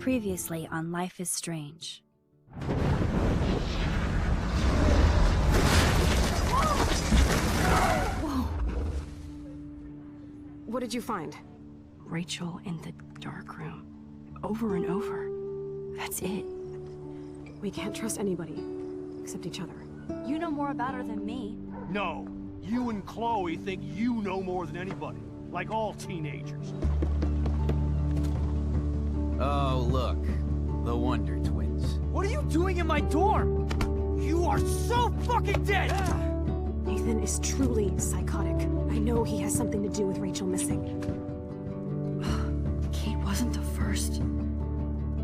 Previously on Life is Strange. Whoa! What did you find? Rachel in the dark room. Over and over. That's it. We can't trust anybody, except each other. You know more about her than me. No. You and Chloe think you know more than anybody. Like all teenagers. Oh, look. The Wonder Twins. What are you doing in my dorm? You are so fucking dead! Nathan is truly psychotic. I know he has something to do with Rachel missing. Kate wasn't the first.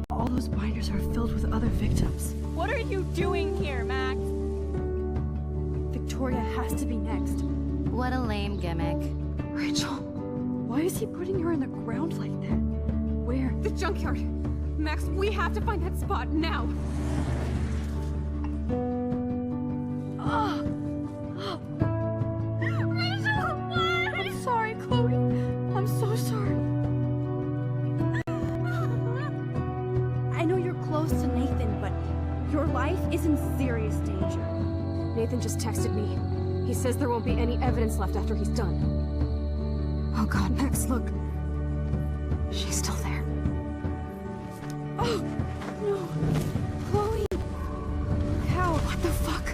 All those binders are filled with other victims. What are you doing here, Max? Victoria has to be next. What a lame gimmick. Rachel, why is he putting her in the ground like that? Where? The junkyard! Max, we have to find that spot now! Rachel, what? I'm sorry, Chloe. I'm so sorry. I know you're close to Nathan, but your life is in serious danger. Nathan just texted me. He says there won't be any evidence left after he's done. Oh god, Max, look. She's still there. Oh, no. Chloe! How? What the fuck?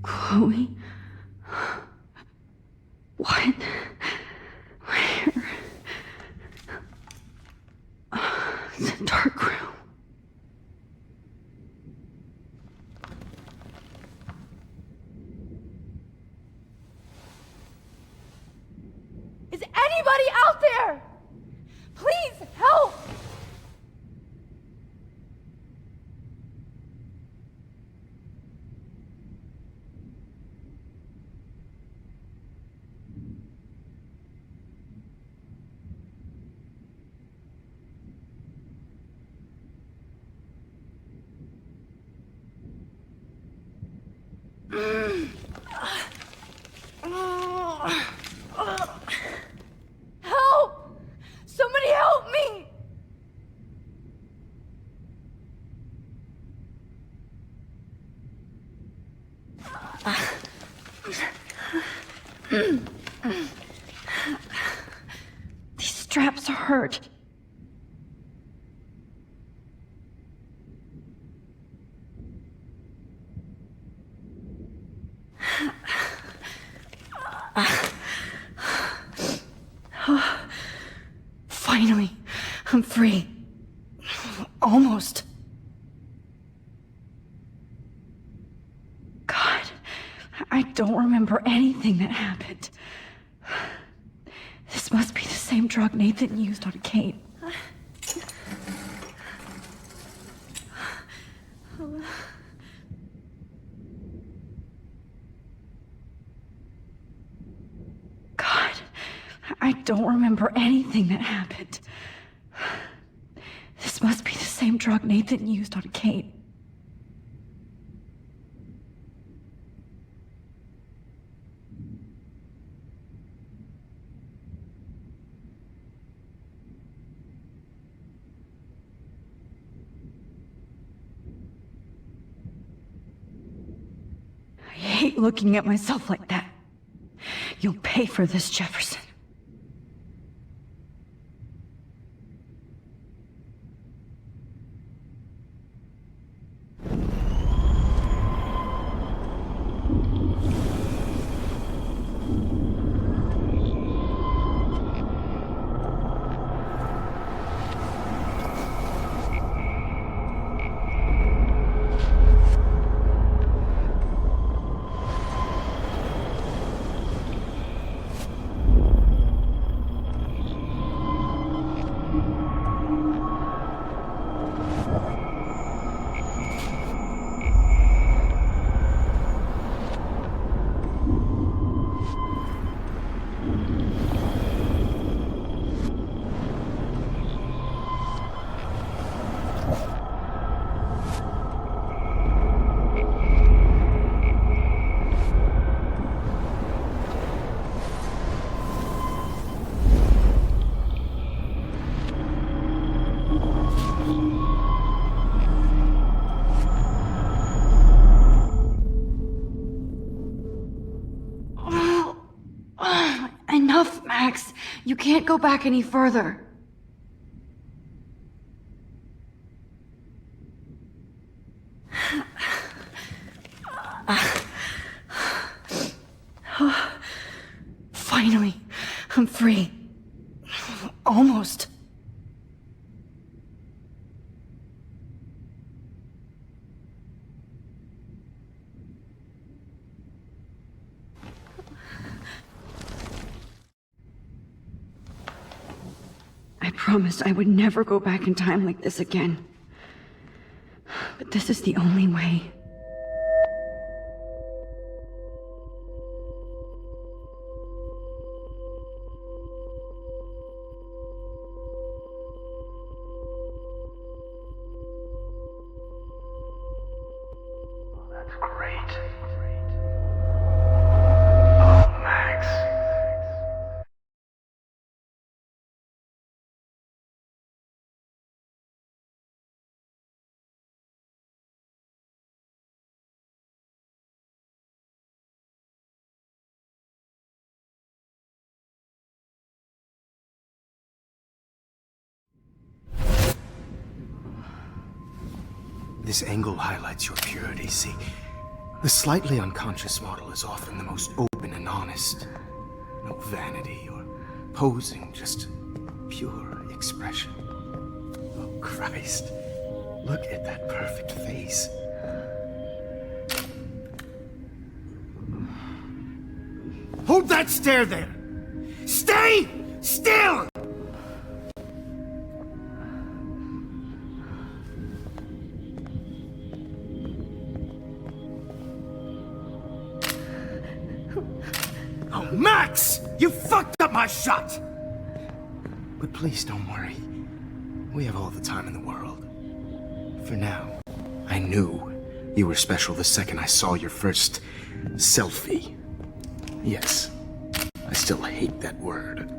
Chloe? What? Where? It's a dark room. Is anybody out there? Please help! Help! Somebody help me! These straps hurt. Finally, I'm free. Almost. God, I don't remember anything that happened. This must be the same drug Nathan used on Kate. God, I don't remember anything that happened. This must be the same drug Nathan used on Kate. I hate looking at myself like that. You'll pay for this, Jefferson. Enough, Max. You can't go back any further. Finally, I'm free. Almost. I promised I would never go back in time like this again. But this is the only way. That's great. Oh, Max. This angle highlights your purity, see? The slightly unconscious model is often the most open and honest. No vanity or posing, just pure expression. Oh, Christ. Look at that perfect face. Hold that stare there! Stay still! Oh, Max! You fucked up my shot! But please don't worry. We have all the time in the world. For now, I knew you were special the second I saw your first selfie. Yes, I still hate that word.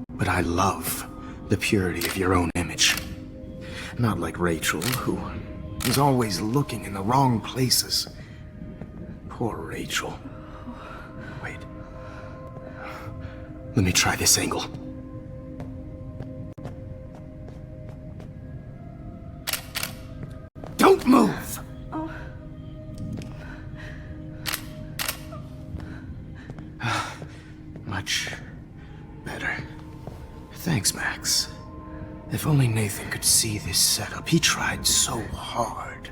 But I love the purity of your own image. Not like Rachel, who was always looking in the wrong places. Poor Rachel. Wait. Let me try this angle. Don't move! Thanks, Max. If only Nathan could see this setup. He tried so hard.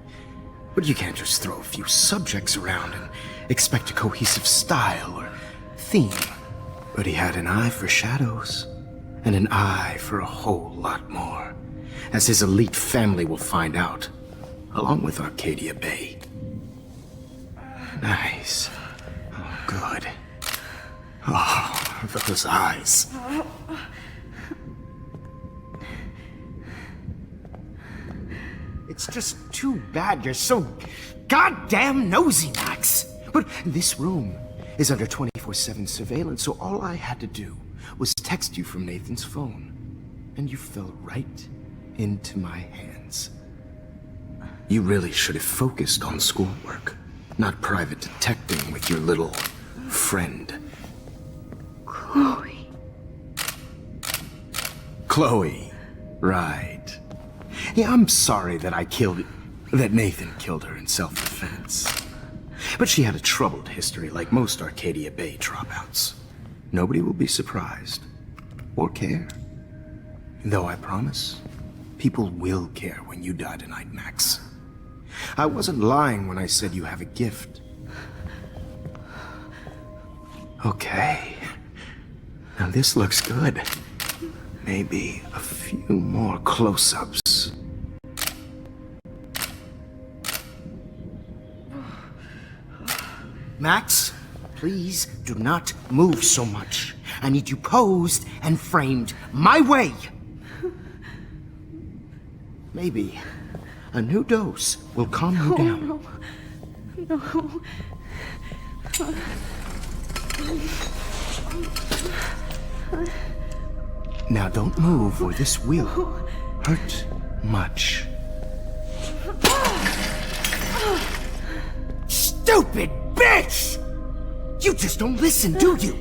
But you can't just throw a few subjects around and expect a cohesive style or theme. But he had an eye for shadows, and an eye for a whole lot more, as his elite family will find out, along with Arcadia Bay. Nice. Oh, good. Oh, those eyes. It's just too bad you're so goddamn nosy, Max. But this room is under 24/7 surveillance, so all I had to do was text you from Nathan's phone. And you fell right into my hands. You really should have focused on schoolwork, not private detecting with your little friend. Chloe. Chloe, right. Yeah, I'm sorry that Nathan killed her in self-defense. But she had a troubled history like most Arcadia Bay dropouts. Nobody will be surprised. Or care. Though I promise, people will care when you die tonight, Max. I wasn't lying when I said you have a gift. Okay. Now this looks good. Maybe a few more close-ups. Max, please do not move so much. I need you posed and framed my way. Maybe a new dose will calm you down. No. Now don't move or this will hurt much. Stupid bitch! You just don't listen, do you?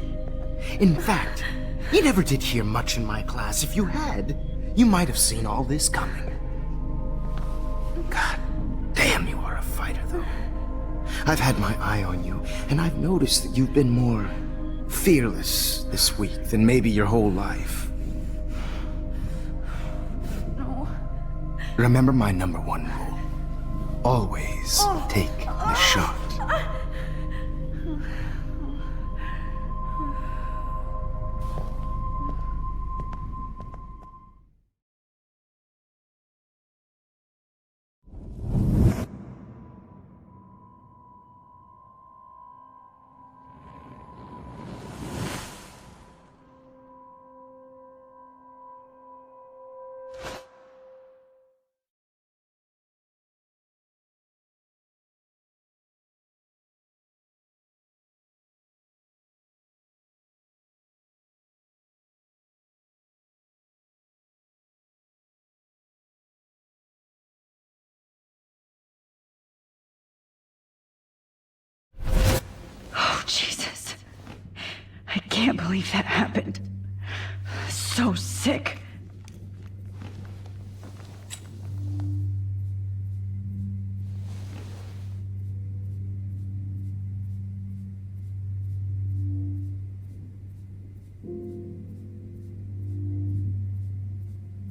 In fact, you never did hear much in my class. If you had, you might have seen all this coming. God damn, you are a fighter, though. I've had my eye on you, and I've noticed that you've been more fearless this week than maybe your whole life. No. Remember my #1 rule. Always take the shot. Oh, Jesus. I can't believe that happened. So sick.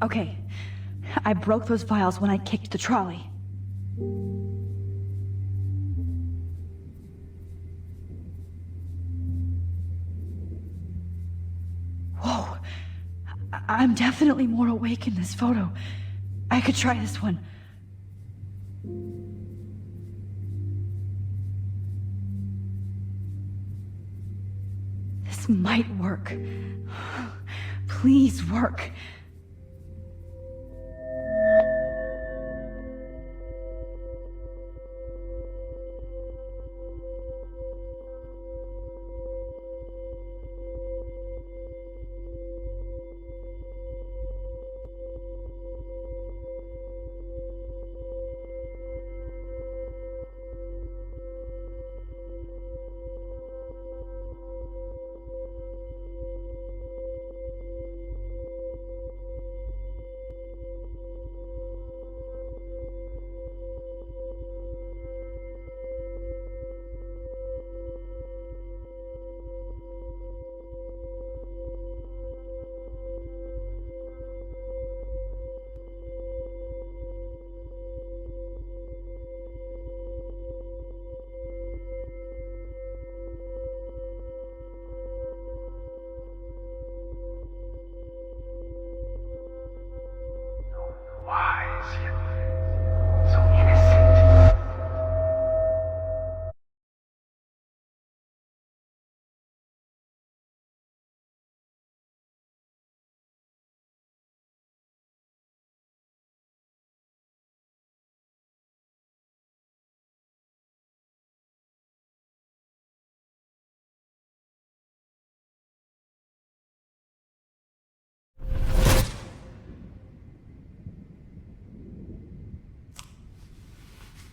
Okay. I broke those vials when I kicked the trolley. Whoa. I'm definitely more awake in this photo. I could try this one. This might work. Please work.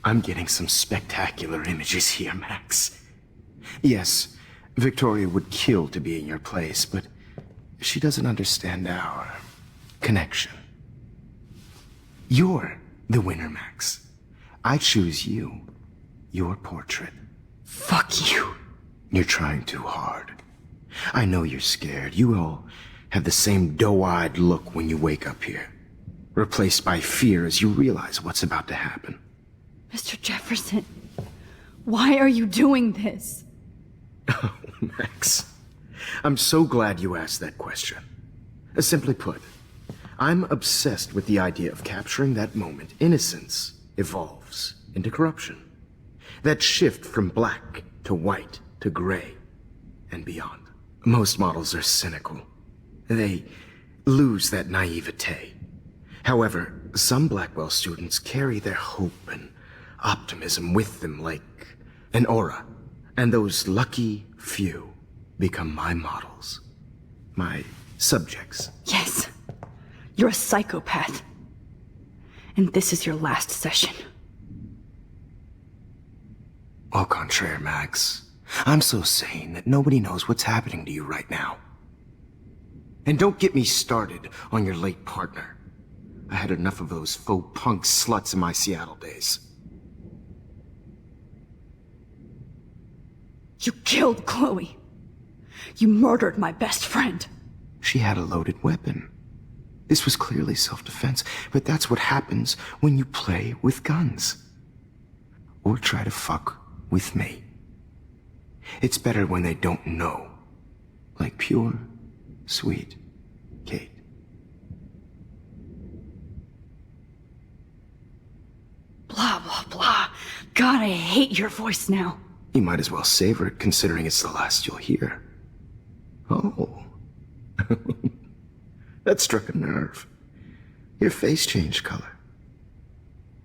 I'm getting some spectacular images here, Max. Yes, Victoria would kill to be in your place, but she doesn't understand our connection. You're the winner, Max. I choose you. Your portrait. Fuck you. You're trying too hard. I know you're scared. You all have the same doe-eyed look when you wake up here, replaced by fear as you realize what's about to happen. Mr. Jefferson, why are you doing this? Oh, Max. I'm so glad you asked that question. Simply put, I'm obsessed with the idea of capturing that moment innocence evolves into corruption. That shift from black to white to gray and beyond. Most models are cynical. They lose that naivete. However, some Blackwell students carry their hope and optimism with them like an aura. And those lucky few become my models. My subjects. Yes. You're a psychopath. And this is your last session. Au contraire, Max. I'm so sane that nobody knows what's happening to you right now. And don't get me started on your late partner. I had enough of those faux punk sluts in my Seattle days. You killed Chloe. You murdered my best friend. She had a loaded weapon. This was clearly self-defense, but that's what happens when you play with guns. Or try to fuck with me. It's better when they don't know. Like pure, sweet Kate. Blah, blah, blah. God, I hate your voice now. You might as well savor it, considering it's the last you'll hear. Oh. That struck a nerve. Your face changed color.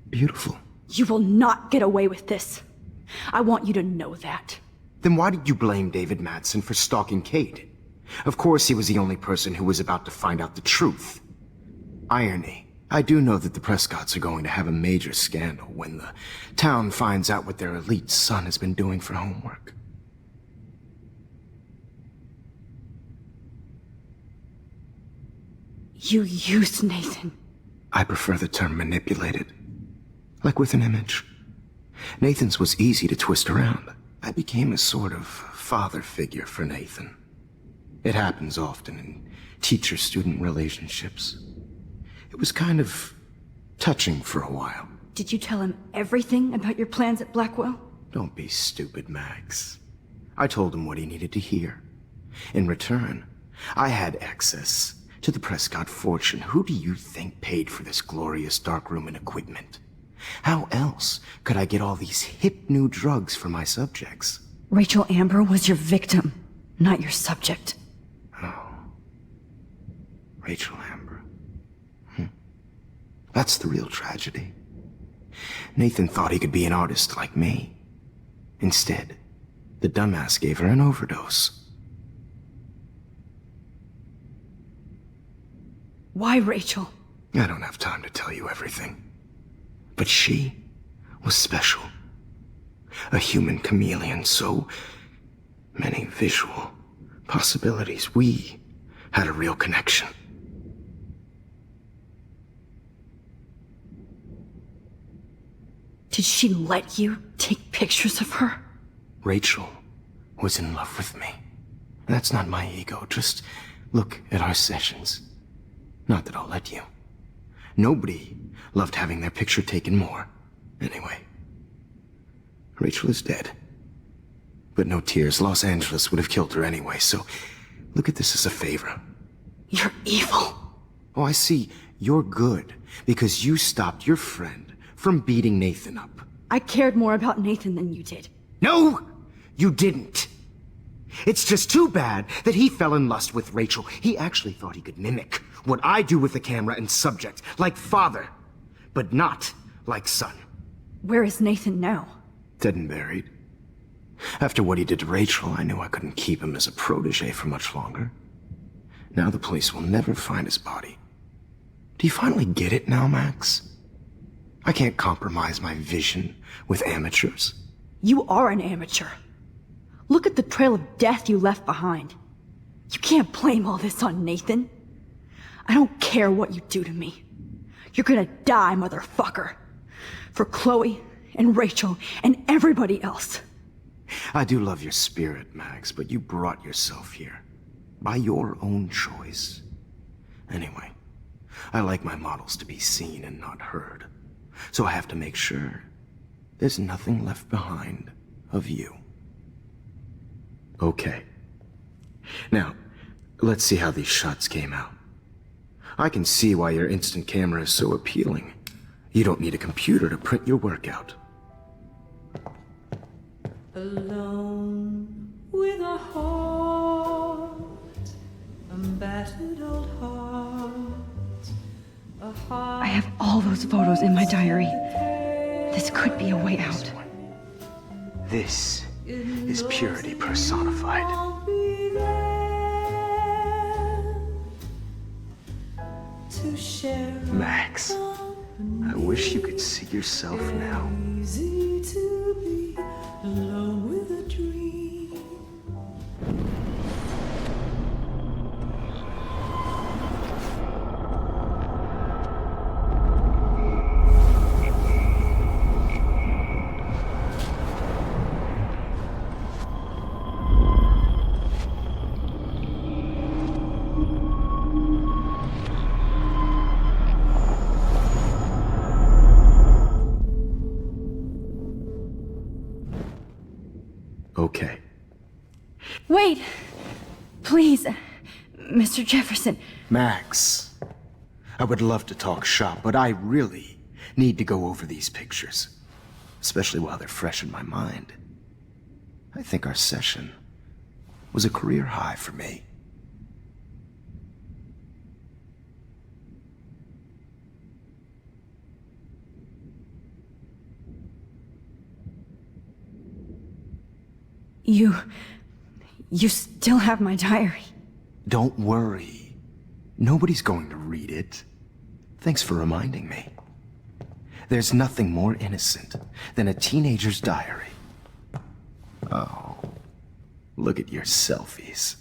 Beautiful. You will not get away with this. I want you to know that. Then why did you blame David Madsen for stalking Kate? Of course he was the only person who was about to find out the truth. Irony. I do know that the Prescotts are going to have a major scandal when the town finds out what their elite son has been doing for homework. You used Nathan. I prefer the term manipulated. Like with an image. Nathan's was easy to twist around. I became a sort of father figure for Nathan. It happens often in teacher-student relationships. It was kind of touching for a while. Did you tell him everything about your plans at Blackwell? Don't be stupid, Max. I told him what he needed to hear. In return, I had access to the Prescott fortune. Who do you think paid for this glorious darkroom and equipment? How else could I get all these hip new drugs for my subjects? Rachel Amber was your victim, not your subject. Oh. Rachel Amber. That's the real tragedy. Nathan thought he could be an artist like me. Instead, the dumbass gave her an overdose. Why Rachel? I don't have time to tell you everything. But she was special. A human chameleon, so many visual possibilities. We had a real connection. Did she let you take pictures of her? Rachel was in love with me. That's not my ego. Just look at our sessions. Not that I'll let you. Nobody loved having their picture taken more. Anyway, Rachel is dead. But no tears. Los Angeles would have killed her anyway, so look at this as a favor. You're evil. Oh, I see. You're good because you stopped your friend from beating Nathan up. I cared more about Nathan than you did. No, you didn't. It's just too bad that he fell in lust with Rachel. He actually thought he could mimic what I do with the camera and subject, like father, but not like son. Where is Nathan now? Dead and buried. After what he did to Rachel, I knew I couldn't keep him as a protege for much longer. Now the police will never find his body. Do you finally get it now, Max? I can't compromise my vision with amateurs. You are an amateur. Look at the trail of death you left behind. You can't blame all this on Nathan. I don't care what you do to me. You're gonna die, motherfucker. For Chloe and Rachel and everybody else. I do love your spirit, Max, but you brought yourself here. By your own choice. Anyway, I like my models to be seen and not heard. So I have to make sure there's nothing left behind of you. Okay. Now, let's see how these shots came out. I can see why your instant camera is so appealing. You don't need a computer to print your work out. Alone with a heart, a battered old heart, a heart. I have all those photos in my diary. This could be a way out. This is purity personified. I'll be there to share. Max, I wish you could see yourself now. Easy to be alone with a dream. Okay. Wait! Please, Mr. Jefferson. Max, I would love to talk shop, but I really need to go over these pictures. Especially while they're fresh in my mind. I think our session was a career high for me. You still have my diary. Don't worry. Nobody's going to read it. Thanks for reminding me. There's nothing more innocent than a teenager's diary. Oh, look at your selfies.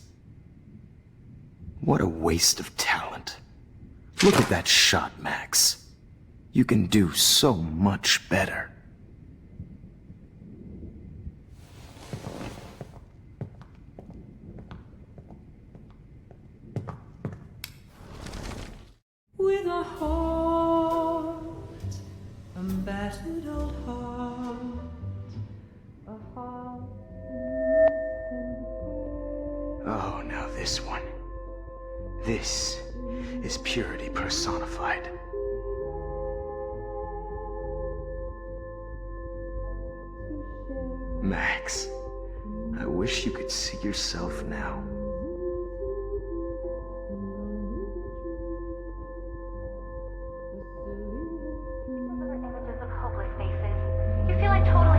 What a waste of talent. Look at that shot, Max. You can do so much better. With a heart, a battered old heart, a heart. Oh, now this one. This is purity personified. Max, I wish you could see yourself now.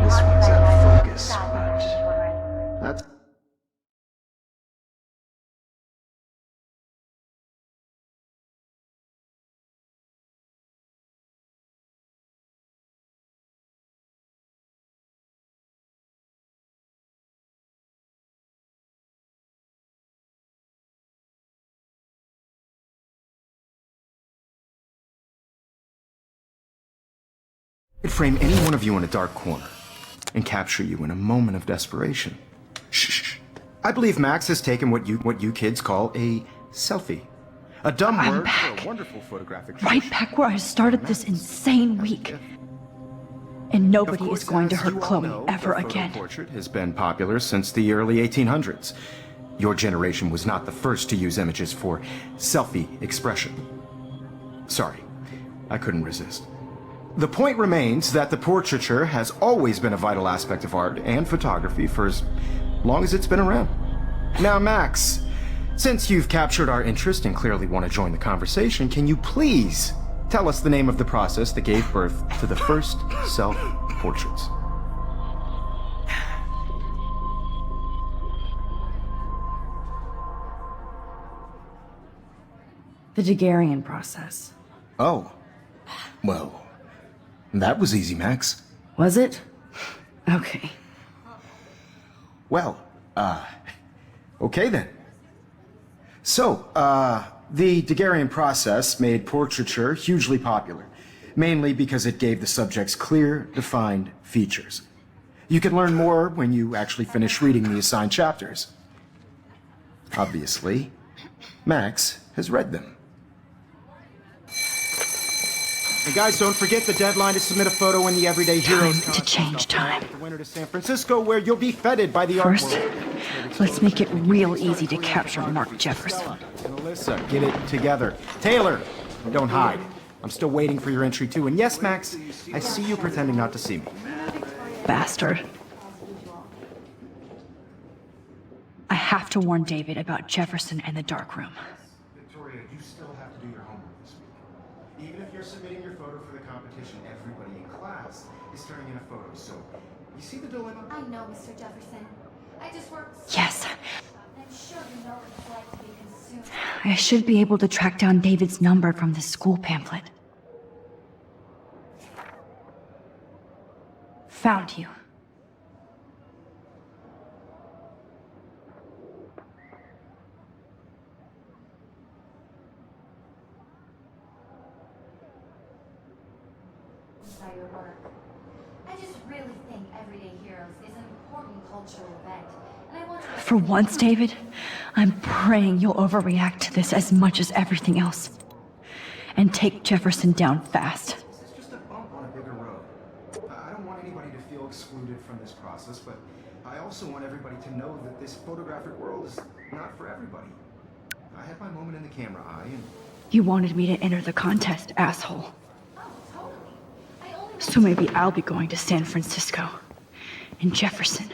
This one's out of focus, but that's... I'd frame any one of you in a dark corner and capture you in a moment of desperation. Shh. I believe Max has taken what you kids call a selfie. A dumb I'm word back. for a wonderful photographic Right tradition. back where I started this insane week. And nobody is going to as hurt you all Chloe know, ever the photo again. portrait has been popular since the early 1800s. Your generation was not the first to use images for selfie expression. Sorry, I couldn't resist. The point remains that the portraiture has always been a vital aspect of art and photography for as long as it's been around. Now, Max, since you've captured our interest and clearly want to join the conversation, can you please tell us the name of the process that gave birth to the first self-portraits? The Daguerrean process. Oh, well, That was easy, Max. Was it? Okay. Well, okay then. So, the Daguerrean process made portraiture hugely popular, mainly because it gave the subjects clear, defined features. You can learn more when you actually finish reading the assigned chapters. Obviously, Max has read them. And guys, don't forget the deadline to submit a photo in the Everyday Heroes Time to change time. The winter to San Francisco, where you'll be feted by the art First, world. let's make it real easy to capture Mark Jefferson. And Alyssa, get it together. Taylor, don't hide. I'm still waiting for your entry too. And yes, Max, I see you pretending not to see me. Bastard. I have to warn David about Jefferson and the dark room. Victoria, you still have to do your homework this week. Even if you're submitting your photo for the competition, everybody in class is turning in a photo. So, you see the dilemma? I know, Mr. Jefferson. I just worked so Yes, hard. I'm sure you know what it's like to be consumed. I should be able to track down David's number from the school pamphlet. Found you. By your work. I just really think Everyday Heroes is an important cultural event, and I want to... For once, David, I'm praying you'll overreact to this as much as everything else. And take Jefferson down fast. This is just a bump on a bigger road. I don't want anybody to feel excluded from this process, but I also want everybody to know that this photographic world is not for everybody. I had my moment in the camera eye, and You wanted me to enter the contest, asshole. Oh, totally. I only... So maybe I'll be going to San Francisco. And Jefferson,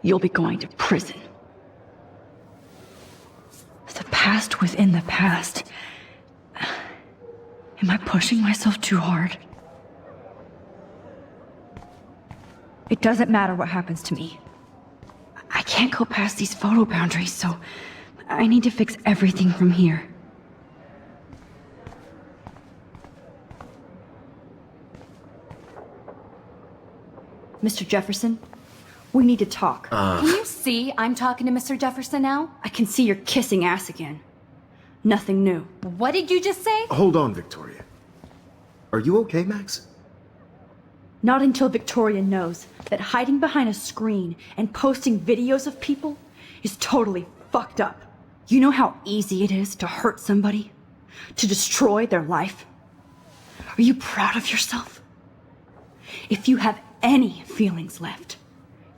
you'll be going to prison. The past within the past. Am I pushing myself too hard? It doesn't matter what happens to me. I can't go past these photo boundaries, so I need to fix everything from here. Mr. Jefferson, we need to talk. Can you see I'm talking to Mr. Jefferson now? I can see you're kissing ass again. Nothing new. What did you just say? hold on, Victoria. Are you okay, Max? Not until Victoria knows that hiding behind a screen and posting videos of people is totally fucked up. You know how easy it is to hurt somebody? To destroy their life? Are you proud of yourself? If you have any feelings left,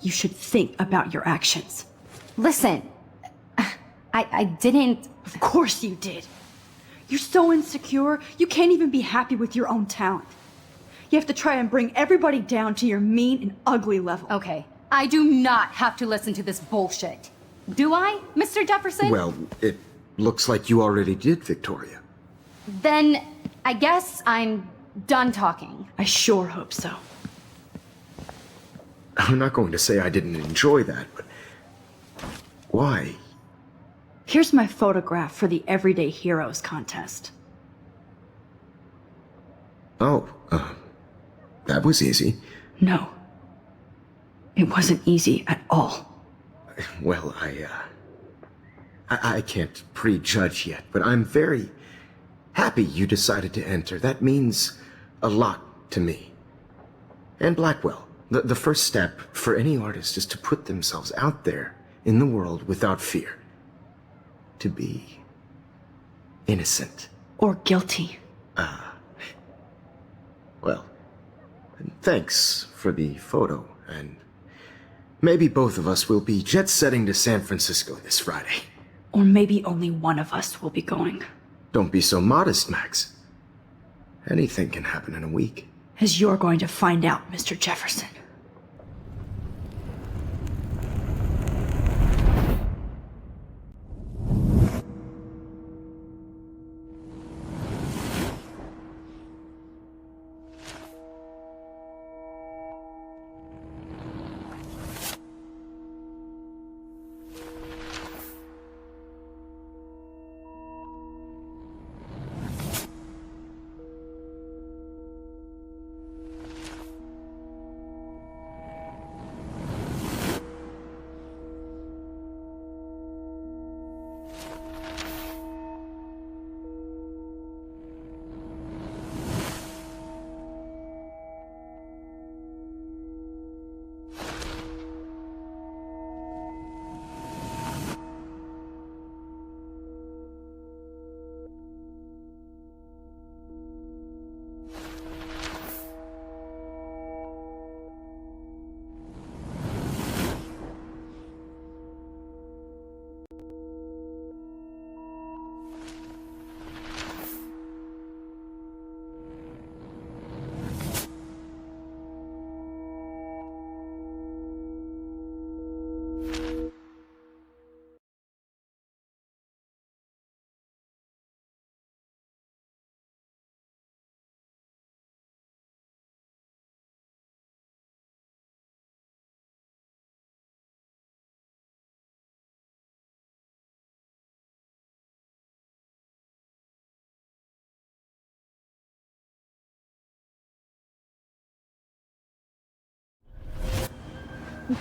you should think about your actions. Listen, I didn't... Of course you did. You're so insecure, you can't even be happy with your own talent. You have to try and bring everybody down to your mean and ugly level. Okay, I do not have to listen to this bullshit. Do I, Mr. Jefferson? Well, it looks like you already did, Victoria. Then I guess I'm done talking. I sure hope so. I'm not going to say I didn't enjoy that, but why? Here's my photograph for the Everyday Heroes contest. Oh, that was easy. No. It wasn't easy at all. Well, I can't prejudge yet, but I'm very happy you decided to enter. That means a lot to me. And Blackwell. The first step for any artist is to put themselves out there in the world without fear. To be innocent. Or guilty. Well, thanks for the photo, and maybe both of us will be jet-setting to San Francisco this Friday. Or maybe only one of us will be going. Don't be so modest, Max. Anything can happen in a week. As you're going to find out, Mr. Jefferson.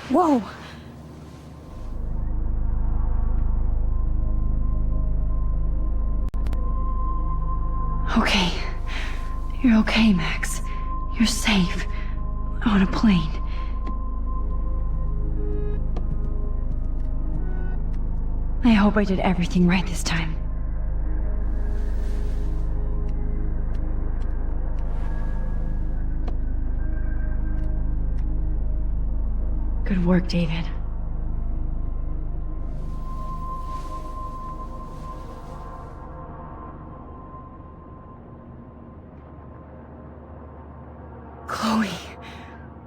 Whoa! Okay. You're okay, Max. You're safe. On a plane. I hope I did everything right this time. Good work, David. Chloe.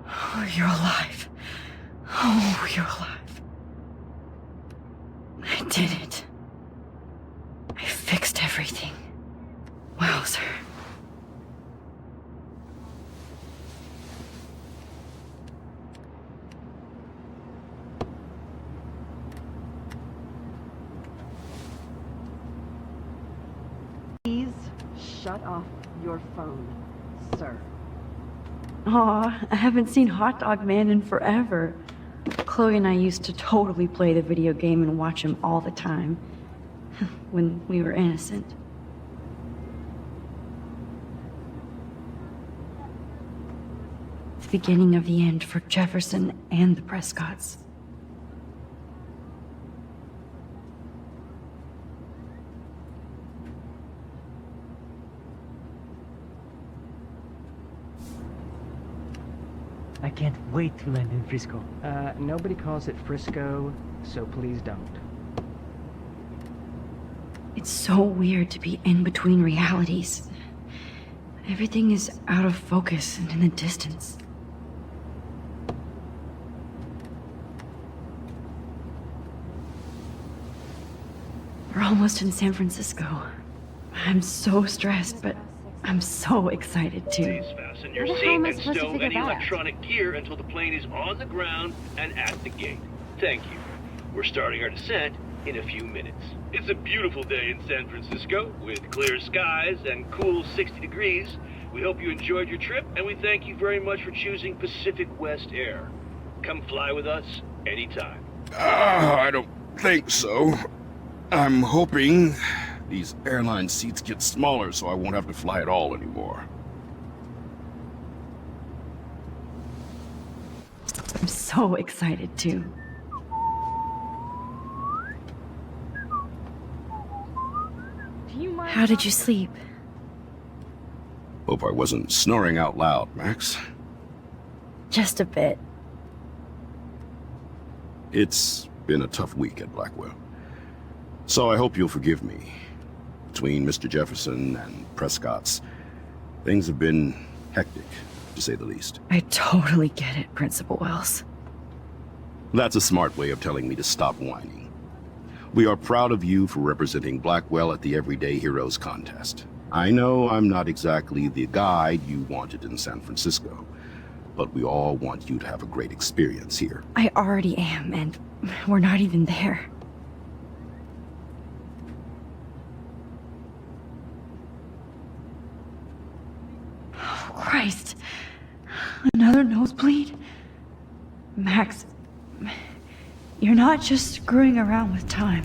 Oh, you're alive. Oh, you're alive. I did it. I fixed everything. Wowzer. Please shut off your phone, sir. Aw, I haven't seen Hot Dog Man in forever. Chloe and I used to totally play the video game and watch him all the time. When we were innocent. The beginning of the end for Jefferson and the Prescotts. I can't wait to land in Frisco. Nobody calls it Frisco, so please don't. It's so weird to be in between realities. Everything is out of focus and in the distance. We're almost in San Francisco. I'm so stressed, but I'm so excited too. Please fasten your How the hell am I seat and supposed to stow figure any that out? electronic gear until the plane is on the ground and at the gate. Thank you. We're starting our descent in a few minutes. It's a beautiful day in San Francisco with clear skies and cool 60 degrees. We hope you enjoyed your trip, and we thank you very much for choosing Pacific West Air. Come fly with us anytime. I don't think so. I'm hoping these airline seats get smaller so I won't have to fly at all anymore. I'm so excited too. Do you mind? How did you sleep? Hope I wasn't snoring out loud, Max. Just a bit. It's been a tough week at Blackwell. So I hope you'll forgive me. Between Mr. Jefferson and Prescott's, things have been hectic, to say the least. I totally get it, Principal Wells. That's a smart way of telling me to stop whining. We are proud of you for representing Blackwell at the Everyday Heroes contest. I know I'm not exactly the guide you wanted in San Francisco, but we all want you to have a great experience here. I already am, and we're not even there. Oh, Christ. Another nosebleed? Max, you're not just screwing around with time.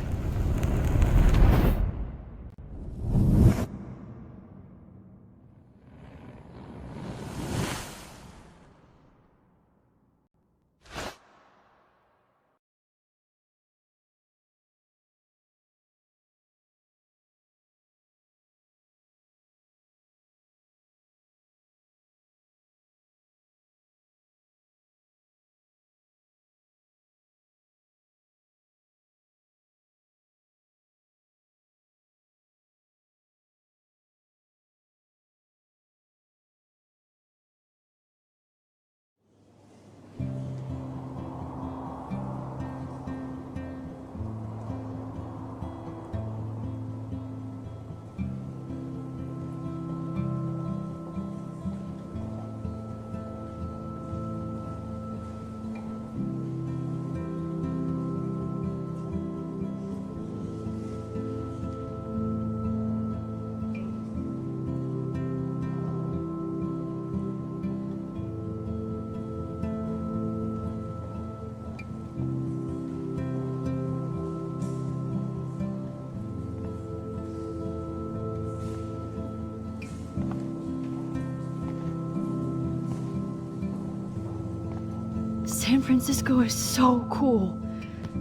San Francisco is so cool.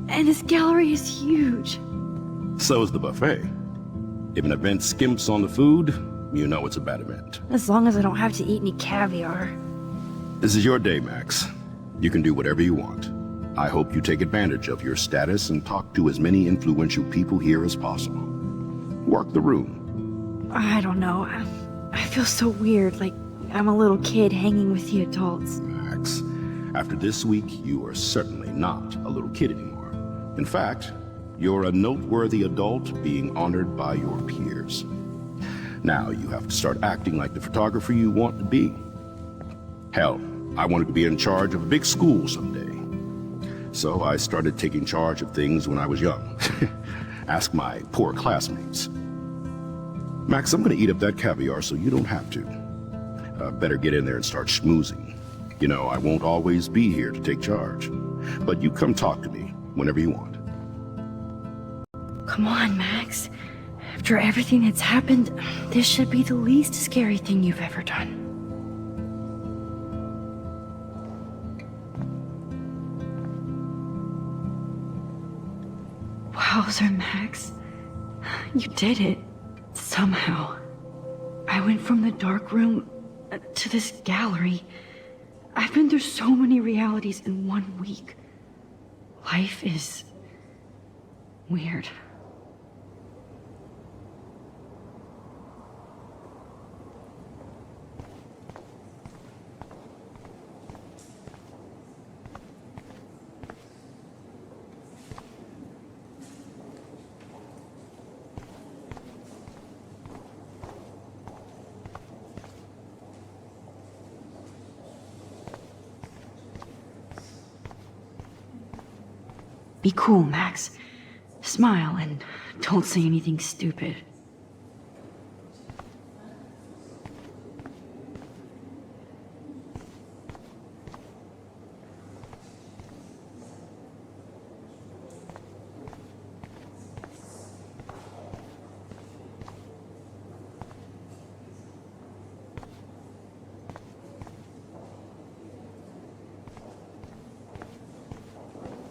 And this gallery is huge. So is the buffet. If an event skimps on the food, you know it's a bad event. As long as I don't have to eat any caviar. This is your day, Max. You can do whatever you want. I hope you take advantage of your status and talk to as many influential people here as possible. Work the room. I don't know. I feel so weird, like I'm a little kid hanging with the adults. Max, after this week, you are certainly not a little kid anymore. In fact, you're a noteworthy adult being honored by your peers. Now you have to start acting like the photographer you want to be. Hell, I wanted to be in charge of a big school someday. So I started taking charge of things when I was young. Ask my poor classmates. Max, I'm gonna eat up that caviar so you don't have to. Better get in there and start schmoozing. You know, I won't always be here to take charge. But you come talk to me whenever you want. Come on, Max. After everything that's happened, this should be the least scary thing you've ever done. Wowzer, Max. You did it. Somehow. I went from the dark room to this gallery. I've been through so many realities in 1 week. Life is weird. Be cool, Max. Smile and don't say anything stupid.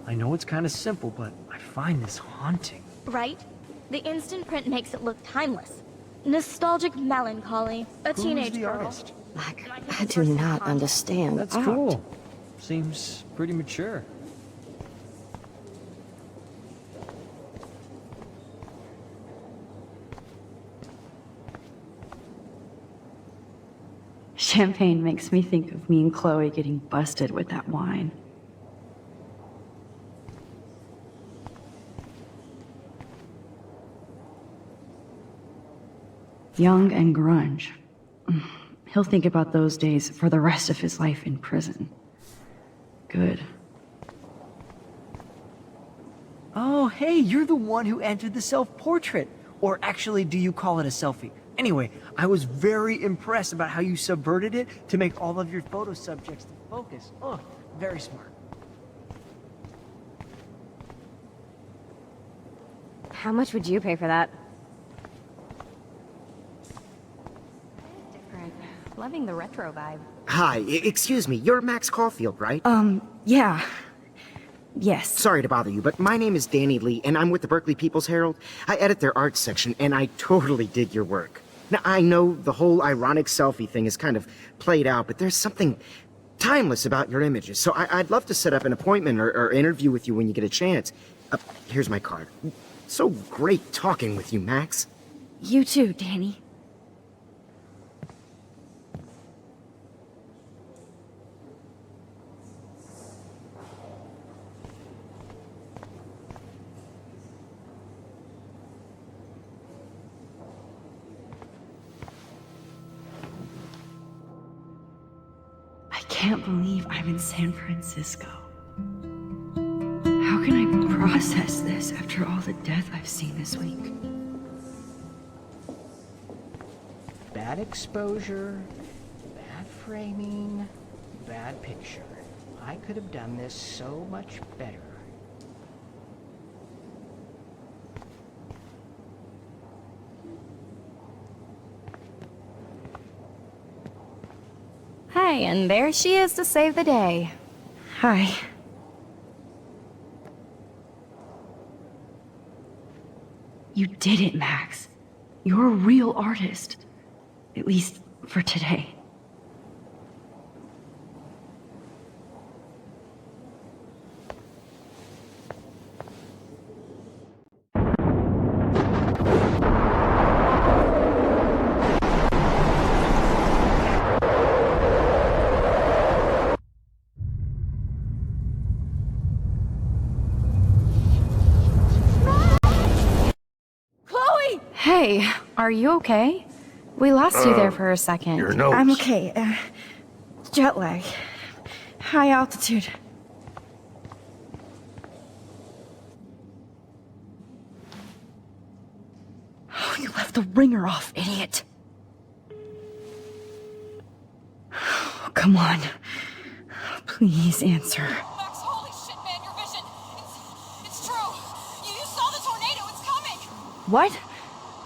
I know it's kind of simple, but I find this haunting. Right? The instant print makes it look timeless. Nostalgic melancholy. A teenage Who's the girl. artist? Like, I do not understand That's art. cool. Seems pretty mature. Champagne makes me think of me and Chloe getting busted with that wine. Young and grunge. He'll think about those days for the rest of his life in prison. Good. Oh, hey, you're the one who entered the self-portrait. Or actually, do you call it a selfie? Anyway, I was very impressed about how you subverted it to make all of your photo subjects to focus. Oh, very smart. How much would you pay for that? Different. Loving the retro vibe. Hi, excuse me, you're Max Caulfield, right? Yeah. Yes. Sorry to bother you, but my name is Danny Lee, and I'm with the Berkeley People's Herald. I edit their arts section, and I totally dig your work. Now, I know the whole ironic selfie thing is kind of played out, but there's something timeless about your images, so I'd love to set up an appointment or interview with you when you get a chance. Here's my card. So great talking with you, Max. You too, Danny. I can't believe I'm in San Francisco. How can I process this after all the death I've seen this week? Bad exposure, bad framing, bad picture. I could have done this so much better. Hey, and there she is to save the day. Hi. You did it, Max. You're a real artist. At least for today. Hey, are you okay? We lost you there for a second. Your nose. I'm okay. Jet lag. High altitude. Oh, you left the ringer off, idiot. Oh, come on. Please answer. Max, holy shit, man, your vision. It's true. You saw the tornado. It's coming. What?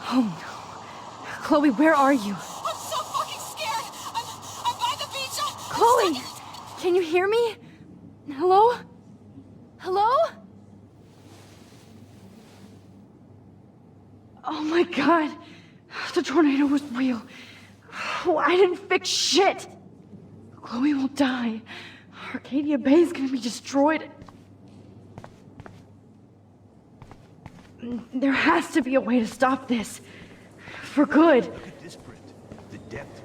Oh no. Chloe, where are you? I'm so fucking scared. I'm by the beach. Chloe! Can you hear me? Hello? Hello? Oh my god. The tornado was real. Oh, I didn't fix shit. Chloe will die. Arcadia Bay is gonna be destroyed. There has to be a way to stop this. For good. Look at this print. The depth.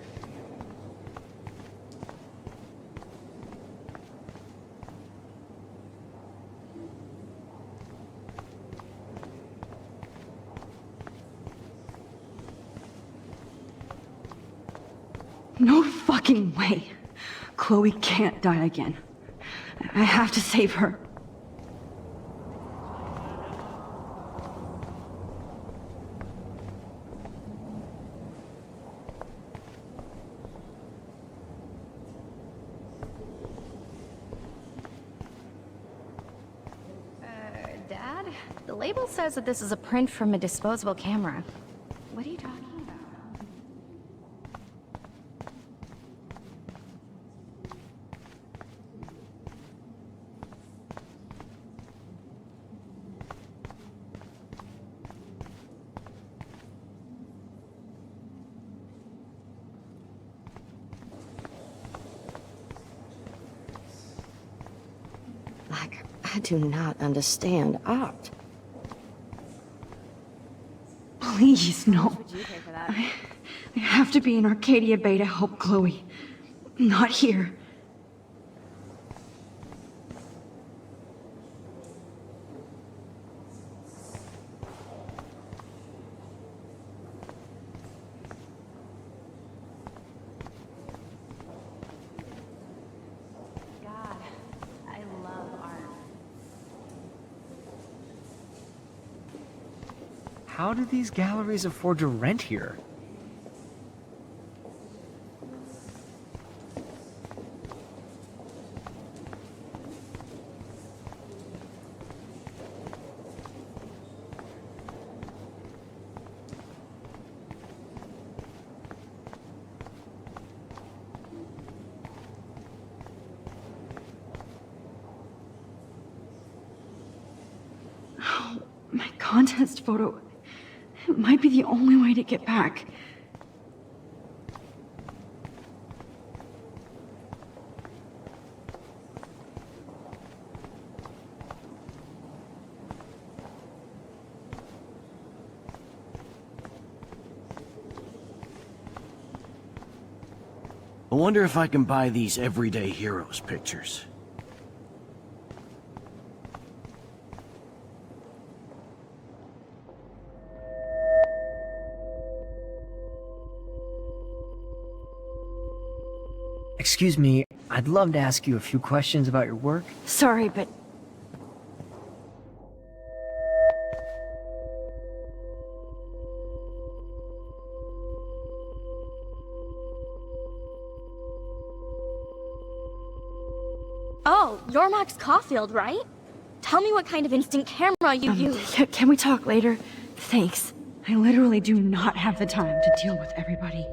No fucking way. Chloe can't die again. I have to save her. Dad? The label says that this is a print from a disposable camera. What are you talking about? Like, I do not understand art. Please, no. Would you pay for that? I have to be in Arcadia Bay to help Chloe. Not here. God, I love art. How do these galleries afford to rent here? Oh, my contest photo. It might be the only way to get back. I wonder if I can buy these everyday heroes pictures. Excuse me, I'd love to ask you a few questions about your work. Sorry, but Oh, you're Max Caulfield, right? Tell me what kind of instant camera you use. can we talk later? Thanks. I literally do not have the time to deal with everybody.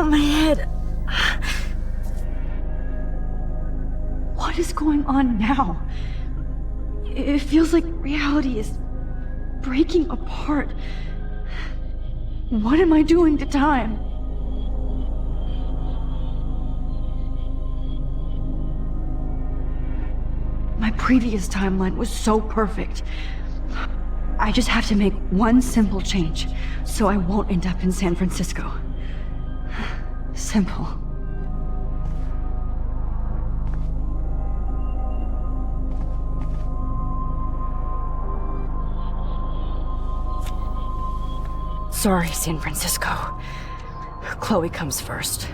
my head. What is going on now? It feels like reality is breaking apart. What am I doing to time? My previous timeline was so perfect. I just have to make one simple change, so I won't end up in San Francisco. Simple. Sorry, San Francisco. Chloe comes first.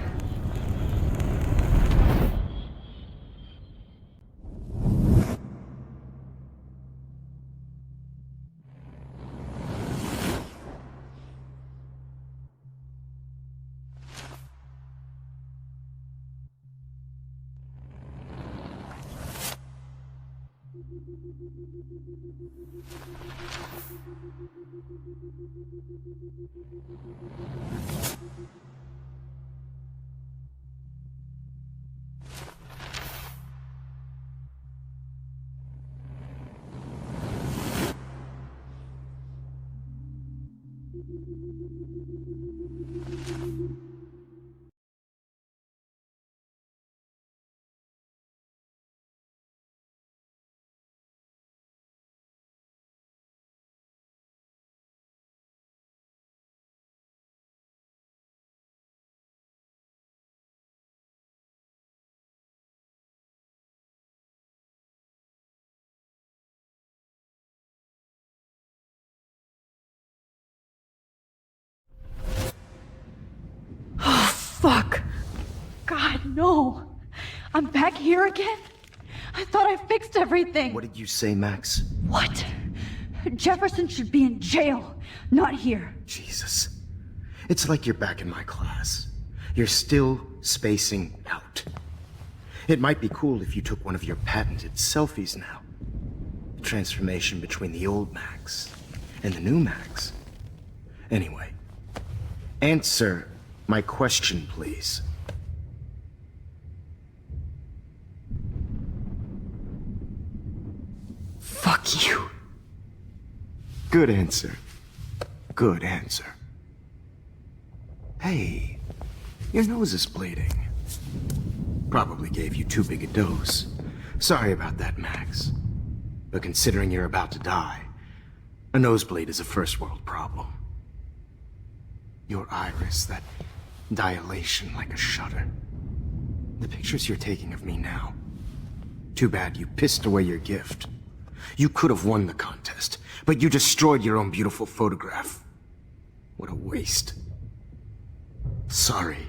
Fuck. God, no. I'm back here again? I thought I fixed everything. What did you say, Max? What? Jefferson should be in jail, not here. Jesus. It's like you're back in my class. You're still spacing out. It might be cool if you took one of your patented selfies now. The transformation between the old Max and the new Max. Anyway, answer my question, please. Fuck you. Good answer. Good answer. Hey, your nose is bleeding. Probably gave you too big a dose. Sorry about that, Max. But considering you're about to die, a nosebleed is a first world problem. Your iris, that dilation like a shutter. The pictures you're taking of me now. Too bad you pissed away your gift. You could have won the contest, but you destroyed your own beautiful photograph. What a waste. Sorry,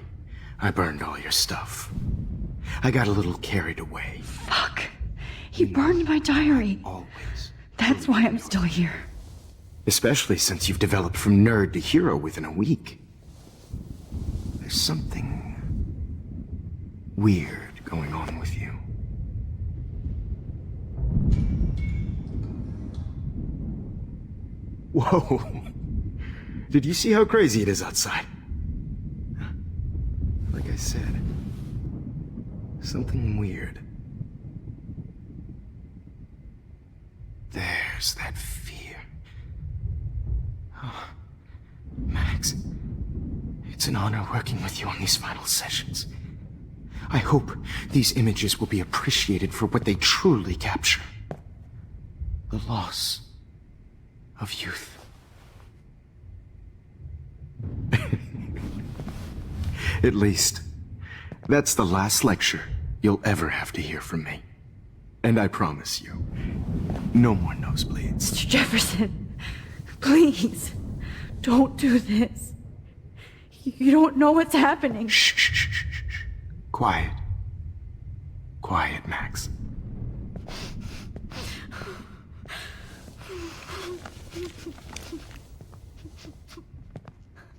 I burned all your stuff. I got a little carried away. Fuck. He burned my diary. Always. That's why I'm still here. Especially since you've developed from nerd to hero within a week. There's something weird going on with you. Whoa. Did you see how crazy it is outside? Like I said, something weird. There's that fear. Oh, Max, it's an honor working with you on these final sessions. I hope these images will be appreciated for what they truly capture. The loss of youth. At least, that's the last lecture you'll ever have to hear from me. And I promise you, no more nosebleeds. Mr. Jefferson, please, don't do this. You don't know what's happening. Shh, shh, shh, shh, shh. Quiet. Quiet, Max.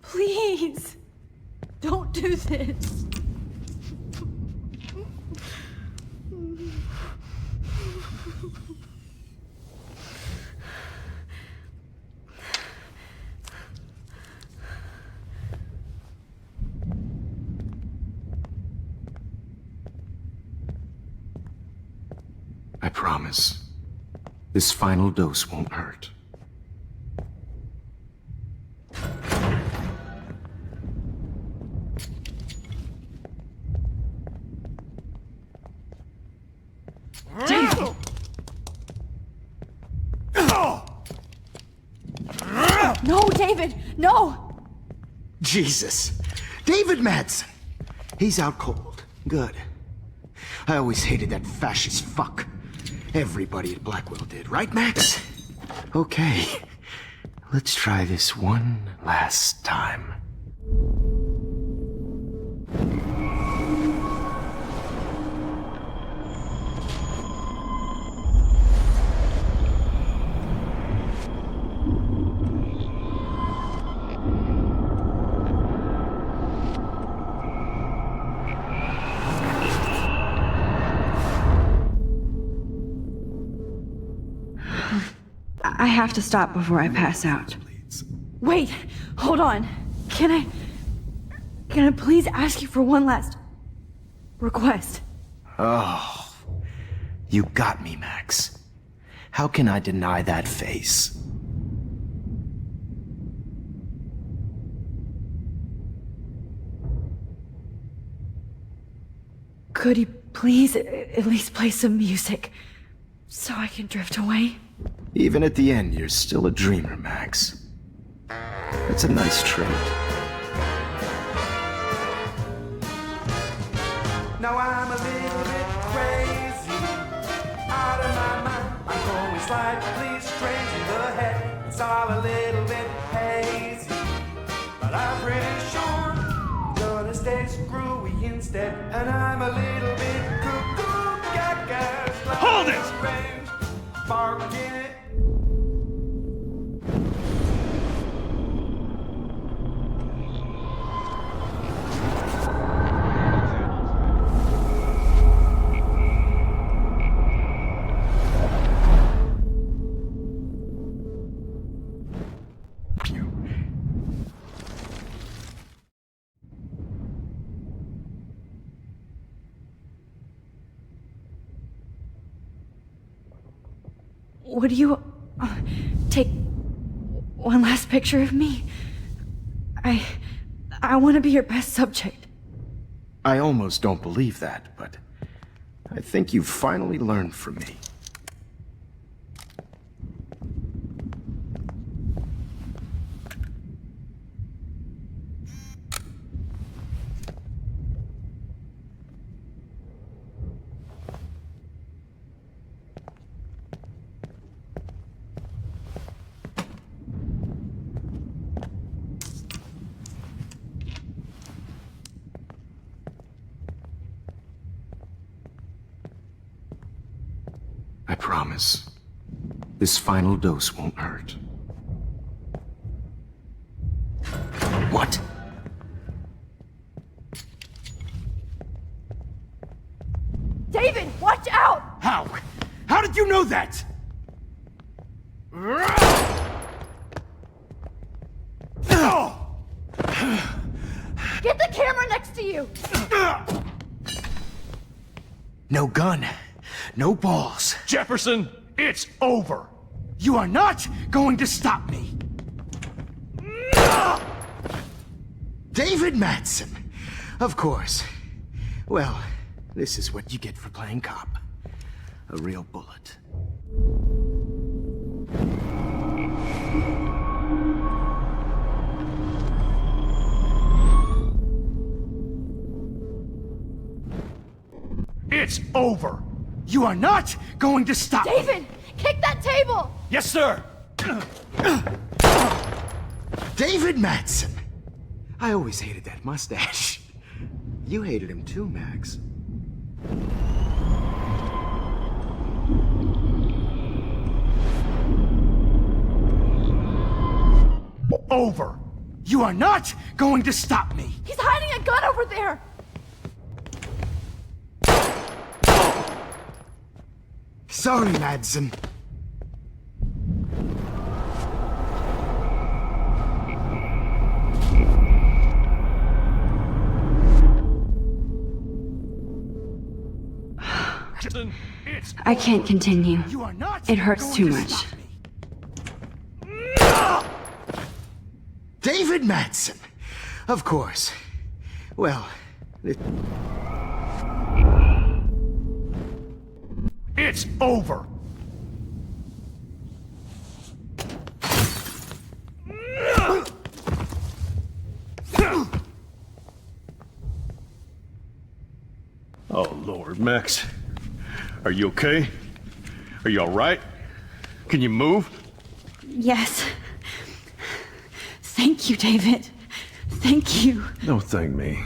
Please, don't do this. promise. This final dose won't hurt. David! No, David! No! Jesus. David Madsen. He's out cold. Good. I always hated that fascist fuck. Everybody at Blackwell did, right, Max? Okay. Let's try this one last time. I have to stop before I pass out. Wait! Hold on! Can I please ask you for one last request? Oh, you got me, Max. How can I deny that face? Could you please at least play some music so I can drift away? Even at the end, you're still a dreamer, Max. That's a nice trait. Now I'm a little bit crazy, out of my mind. I'm going slightly strange in the head. It's all a little bit hazy, but I'm pretty sure I'm gonna stay screwy instead. And I'm a little bit cuckoo, gaga, Hold it! strange, barking it. Would you take one last picture of me? I want to be your best subject. I almost don't believe that, but I think you've finally learned from me. I promise. This final dose won't hurt. What? David, watch out! How? How did you know that? Get the camera next to you! No gun. No balls. Jefferson, it's over. You are not going to stop me. David Madsen. Of course. Well, this is what you get for playing cop. A real bullet. It's over. You are not going to stop me. David, kick that table! Yes, sir. David Madsen. I always hated that mustache. You hated him too, Max. Over. You are not going to stop me. He's hiding a gun over there! Sorry, Madsen. Jefferson, it's I can't continue. You are not It hurts going too to much. stop me. David Madsen. Of course. Well, It's over. Oh, Lord, Max. Are you okay? Are you all right? Can you move? Yes. Thank you, David. Thank you. Don't thank me.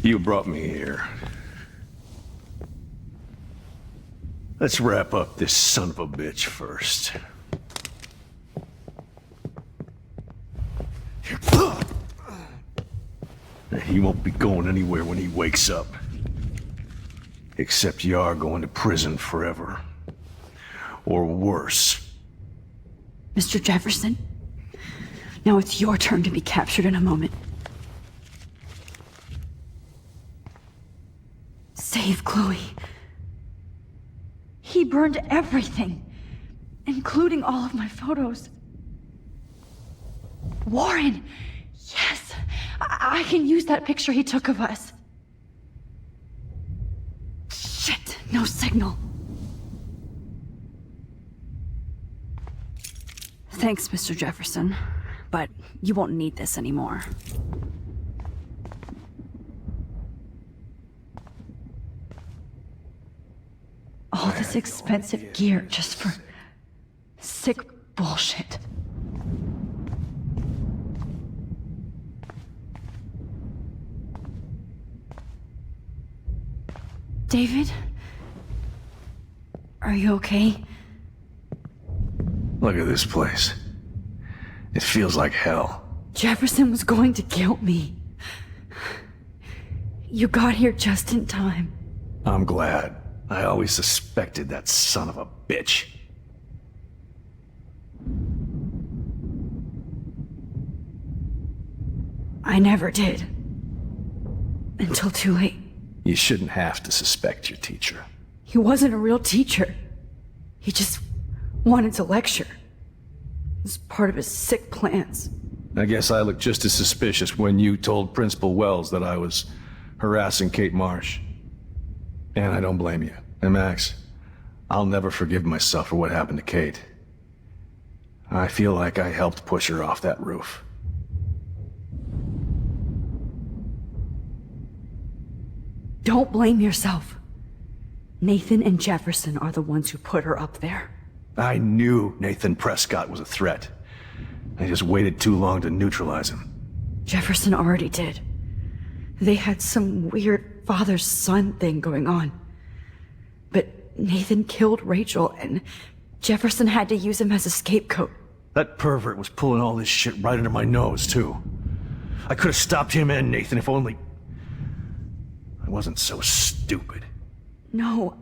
You brought me here. Let's wrap up this son of a bitch first. He won't be going anywhere when he wakes up. Except you are going to prison forever. Or worse. Mr. Jefferson, now it's your turn to be captured in a moment. Save Chloe. He burned everything, including all of my photos. Warren! Yes! I can use that picture he took of us. Shit! No signal. Thanks, Mr. Jefferson, but you won't need this anymore. All this expensive gear just for sick bullshit. David? Are you okay? Look at this place. It feels like hell. Jefferson was going to kill me. You got here just in time. I'm glad. I always suspected that son of a bitch. I never did. Until too late. You shouldn't have to suspect your teacher. He wasn't a real teacher. He just wanted to lecture. It was part of his sick plans. I guess I looked just as suspicious when you told Principal Wells that I was harassing Kate Marsh. And I don't blame you. And Max, I'll never forgive myself for what happened to Kate. I feel like I helped push her off that roof. Don't blame yourself. Nathan and Jefferson are the ones who put her up there. I knew Nathan Prescott was a threat. I just waited too long to neutralize him. Jefferson already did. They had some weird father-son thing going on. But Nathan killed Rachel, and Jefferson had to use him as a scapegoat. That pervert was pulling all this shit right under my nose, too. I could have stopped him and Nathan if only I wasn't so stupid. No,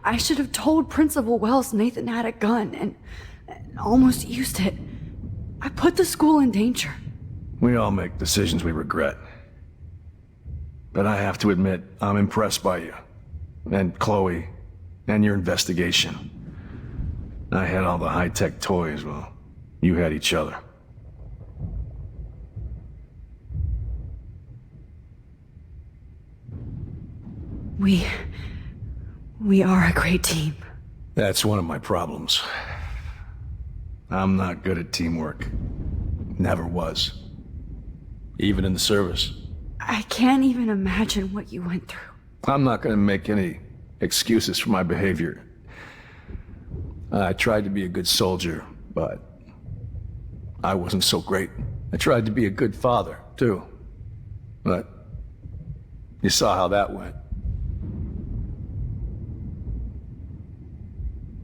I should have told Principal Wells Nathan had a gun and almost used it. I put the school in danger. We all make decisions we regret. But I have to admit, I'm impressed by you. And Chloe. And your investigation. I had all the high-tech toys, well, you had each other. We are a great team. That's one of my problems. I'm not good at teamwork. Never was. Even in the service. I can't even imagine what you went through. I'm not gonna make any excuses for my behavior. I tried to be a good soldier, but I wasn't so great. I tried to be a good father, too. But you saw how that went.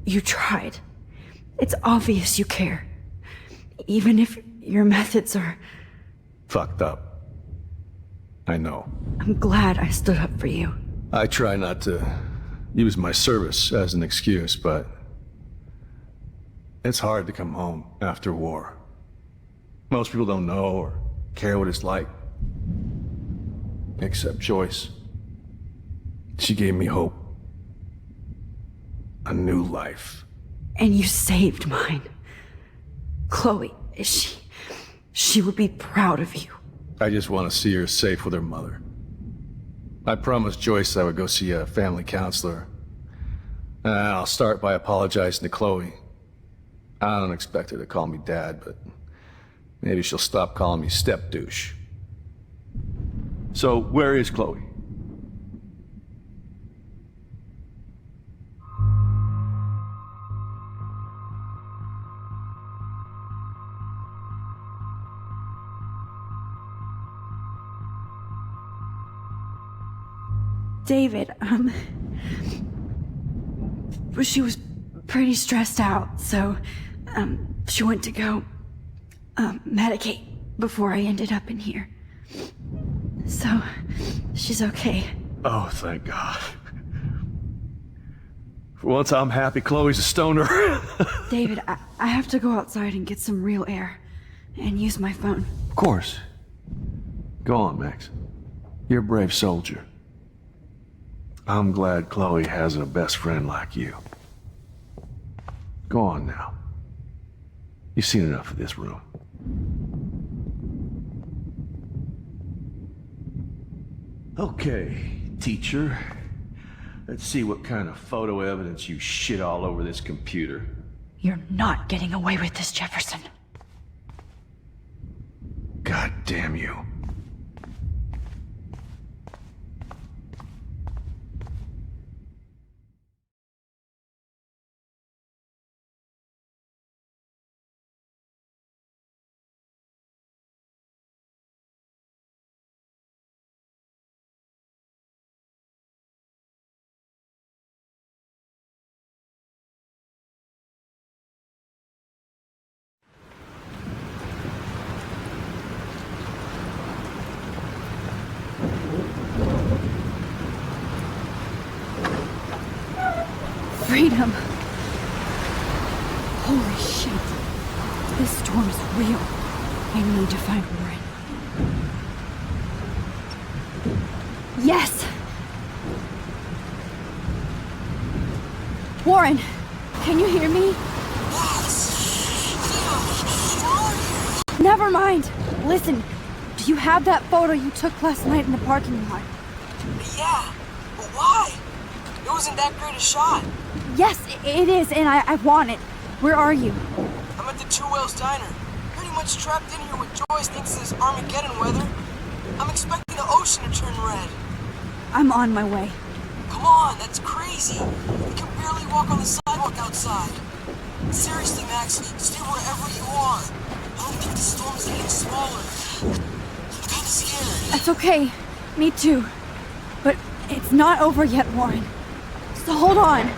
You tried. It's obvious you care. Even if your methods are... fucked up. I know. I'm glad I stood up for you. I try not to use my service as an excuse, but it's hard to come home after war. Most people don't know or care what it's like. Except Joyce. She gave me hope. a new life. And you saved mine. Chloe, she would be proud of you. I just want to see her safe with her mother. I promised Joyce I would go see a family counselor. And I'll start by apologizing to Chloe. I don't expect her to call me Dad, but maybe she'll stop calling me step douche. So, where is Chloe? David, she was pretty stressed out, so, she went to go, medicate before I ended up in here. So, she's okay. Oh, thank God. For once, I'm happy Chloe's a stoner. David, I have to go outside and get some real air, and use my phone. Of course. Go on, Max. You're a brave soldier. I'm glad Chloe has a best friend like you. Go on now. You've seen enough of this room. Okay, teacher. Let's see what kind of photo evidence you shit all over this computer. You're not getting away with this, Jefferson. God damn you. Freedom. Holy shit. This storm's real. I need to find Warren. Yes! Warren, can you hear me? Never mind. Listen, do you have that photo you took last night in the parking lot? Yeah, but why? It wasn't that great a shot. Yes, it is, and I want it. Where are you? I'm at the Two Whales Diner. Pretty much trapped in here with Joyce thinks this Armageddon weather. I'm expecting the ocean to turn red. I'm on my way. Come on, that's crazy. We can barely walk on the sidewalk outside. Seriously, Max, stay wherever you are. I don't think the storm's getting smaller. I'm kinda scared. That's okay. Me too. But it's not over yet, Warren. So hold on.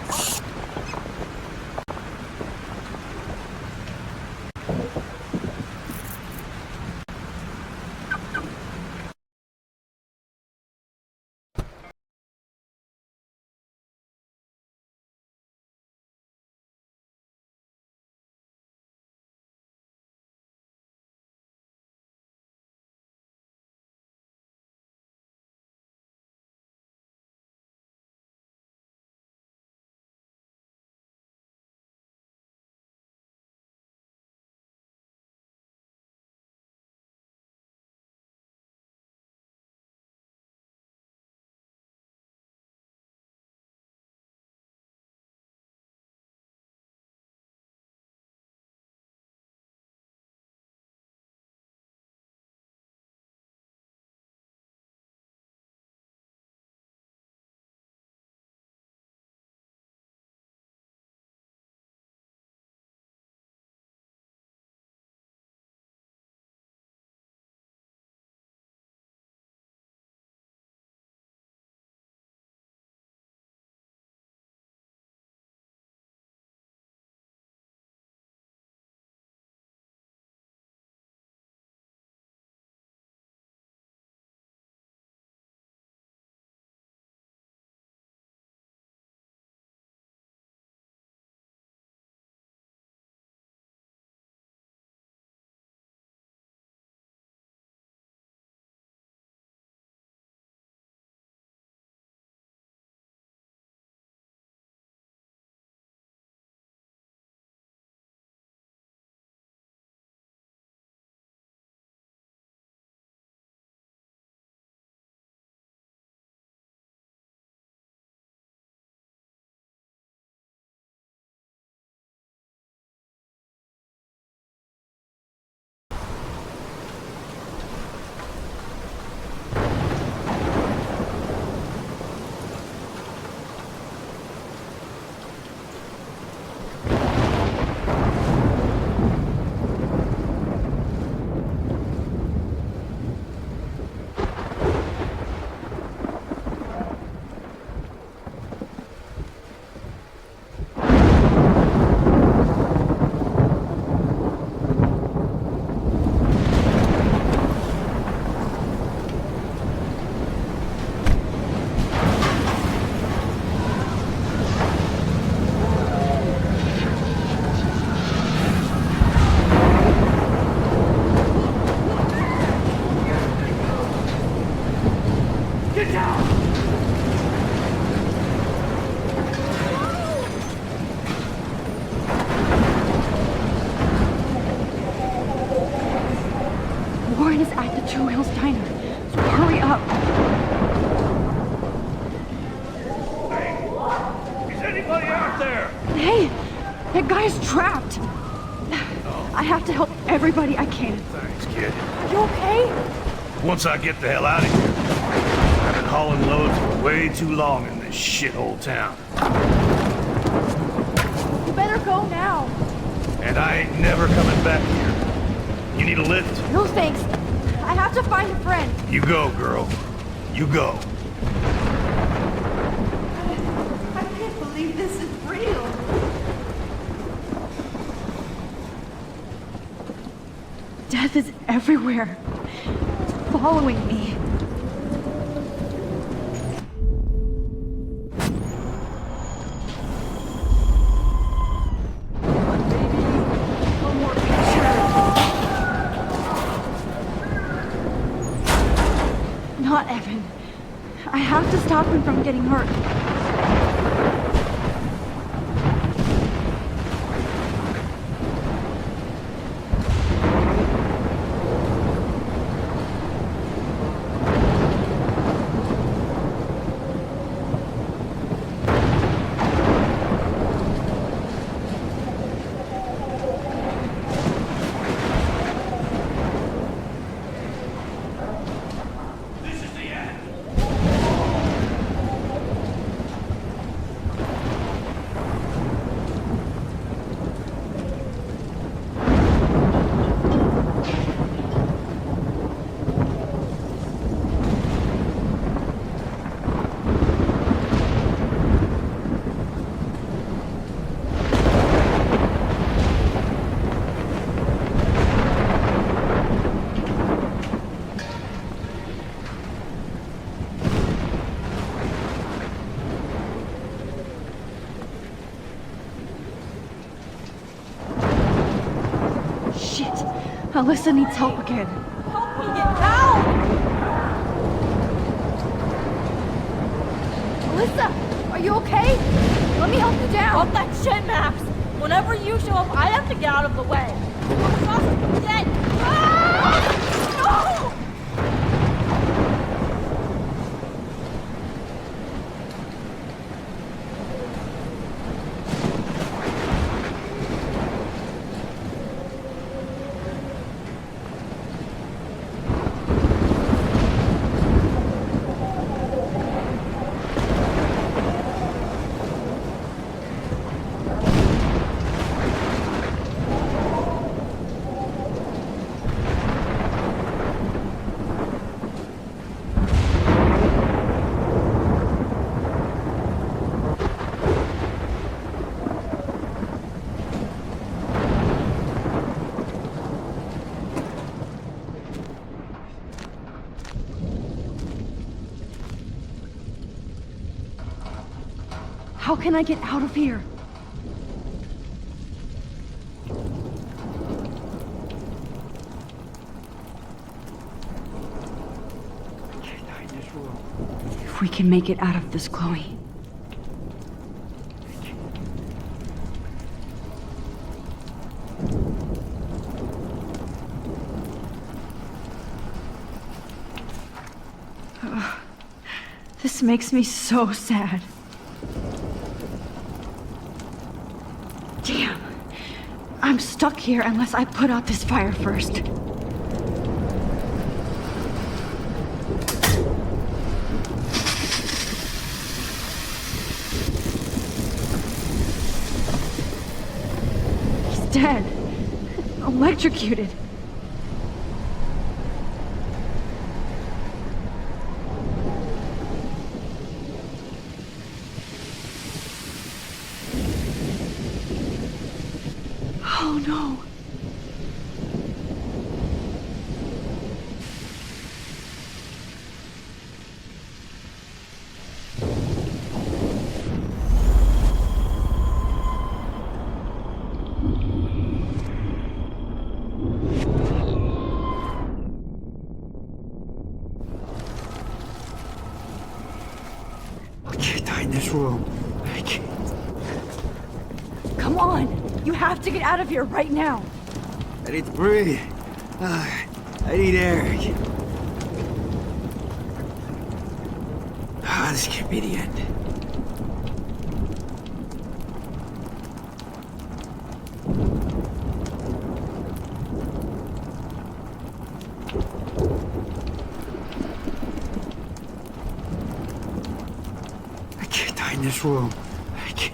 Warren is at the Two Wheels Diner, so hurry up. Hey, is anybody out there? Hey, that guy's trapped. I have to help everybody I can. Thanks, kid. Are you okay? Once I get the hell out of here, I've been hauling loads for way too long in this shithole town. You better go now. And I ain't never coming back here. You need a lift? No thanks. I have to find a friend. You go, girl. You go. I can't believe this is real. Death is everywhere. It's following me. Not Evan. I have to stop him from getting hurt. Alyssa needs help again. Help me get out! Alyssa, are you okay? Let me help you down. Fuck that shit, Max! Whenever you show up, I have to get out of the way. I'm just dead! Ah! No! How can I get out of here? If we can make it out of this, Chloe. This makes me so sad. Damn. I'm stuck here unless I put out this fire first. He's dead. Electrocuted. Oh no. I can't die in this room. I can't. Come on. You have to get out of here right now. I need to breathe. I need air. This can't be the end. I can't die in this room. I can't.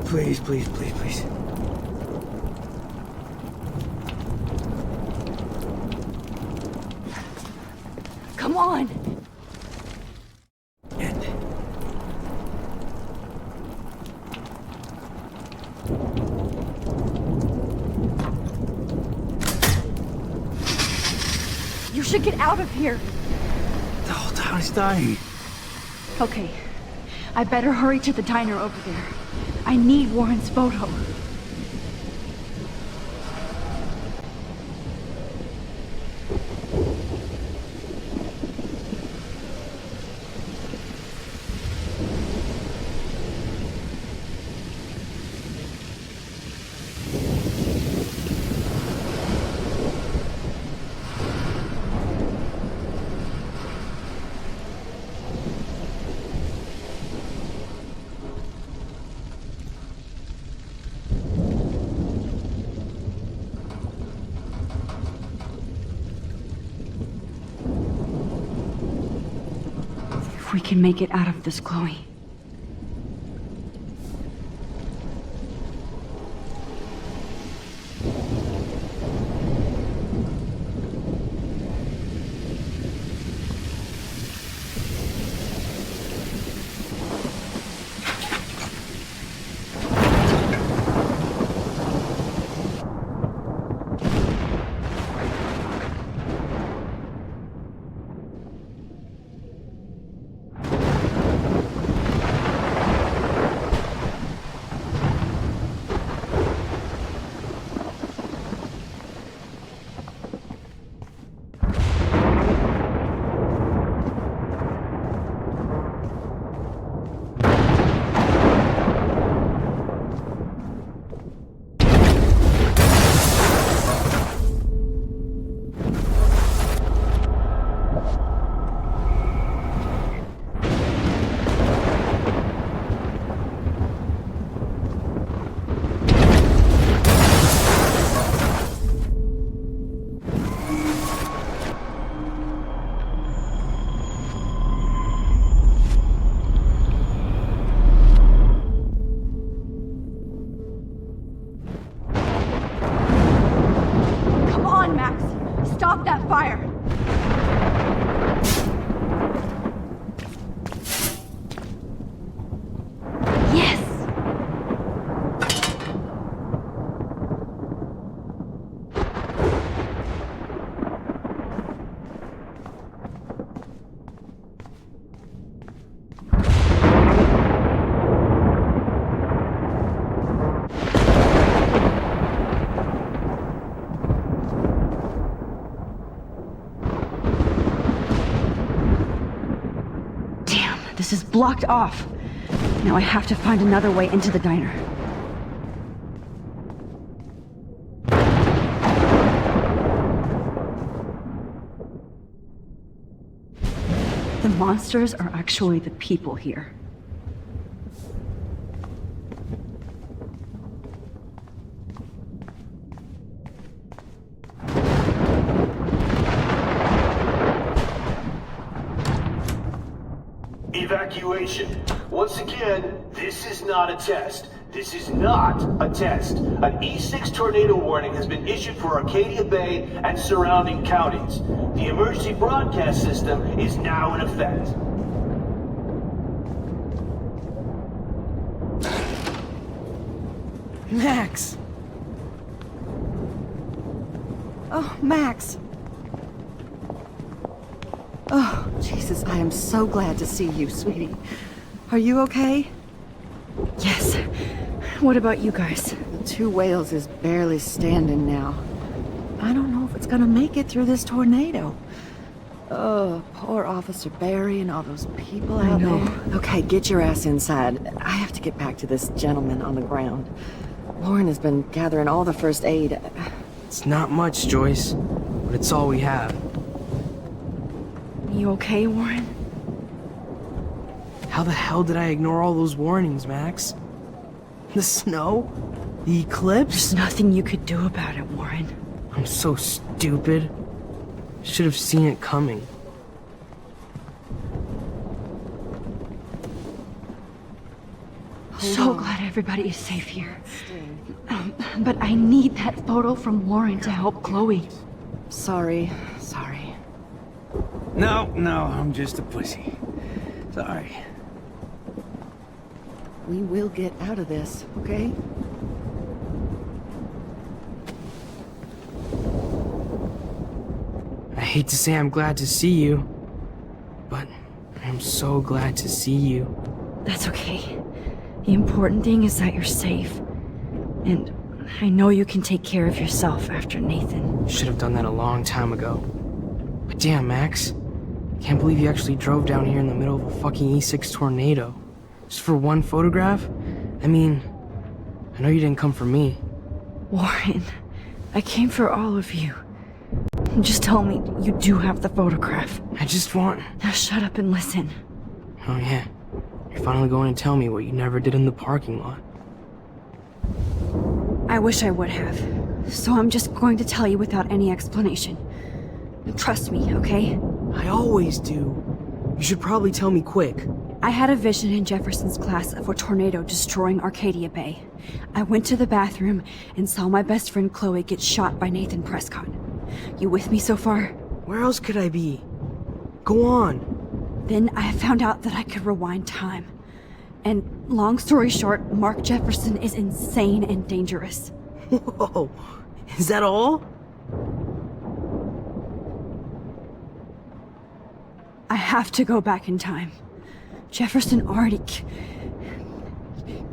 Please, please, please, please. Come on! End. You should get out of here! The whole town is dying. Okay, I better hurry to the diner over there. I need Warren's photo. If we can make it out of this, Chloe. Stop that fire! Yes! This is blocked off. Now I have to find another way into the diner. The monsters are actually the people here. Evacuation. Once again, this is not a test. This is not a test. An E6 tornado warning has been issued for Arcadia Bay and surrounding counties. The emergency broadcast system is now in effect. Max! Oh, Max! Oh, Jesus, I am so glad to see you, sweetie. Are you okay? Yes. What about you guys? The two whales is barely standing now. I don't know if it's gonna make it through this tornado. Oh, poor Officer Barry and all those people out there. Okay, get your ass inside. I have to get back to this gentleman on the ground. Lauren has been gathering all the first aid. It's not much, Joyce, but it's all we have. You okay, Warren? How the hell did I ignore all those warnings, Max? The snow? The eclipse? There's nothing you could do about it, Warren. I'm so stupid. Should have seen it coming. So glad everybody is safe here. But I need that photo from Lauren to help Chloe. Sorry. No, I'm just a pussy. Sorry. We will get out of this, okay? I hate to say I'm glad to see you, but I'm so glad to see you. That's okay. The important thing is that you're safe. And I know you can take care of yourself after Nathan. Should have done that a long time ago. But damn, Max. Can't believe you actually drove down here in the middle of a fucking E6 tornado. Just for one photograph? I mean, I know you didn't come for me. Warren, I came for all of you. Just tell me you do have the photograph. I just want... Now shut up and listen. Oh yeah. You're finally going to tell me what you never did in the parking lot. I wish I would have. So I'm just going to tell you without any explanation. Trust me, okay? I always do. You should probably tell me quick. I had a vision in Jefferson's class of a tornado destroying Arcadia Bay. I went to the bathroom and saw my best friend Chloe get shot by Nathan Prescott. You with me so far? Where else could I be? Go on. Then I found out that I could rewind time. And long story short, Mark Jefferson is insane and dangerous. Whoa, is that all? I have to go back in time. Jefferson already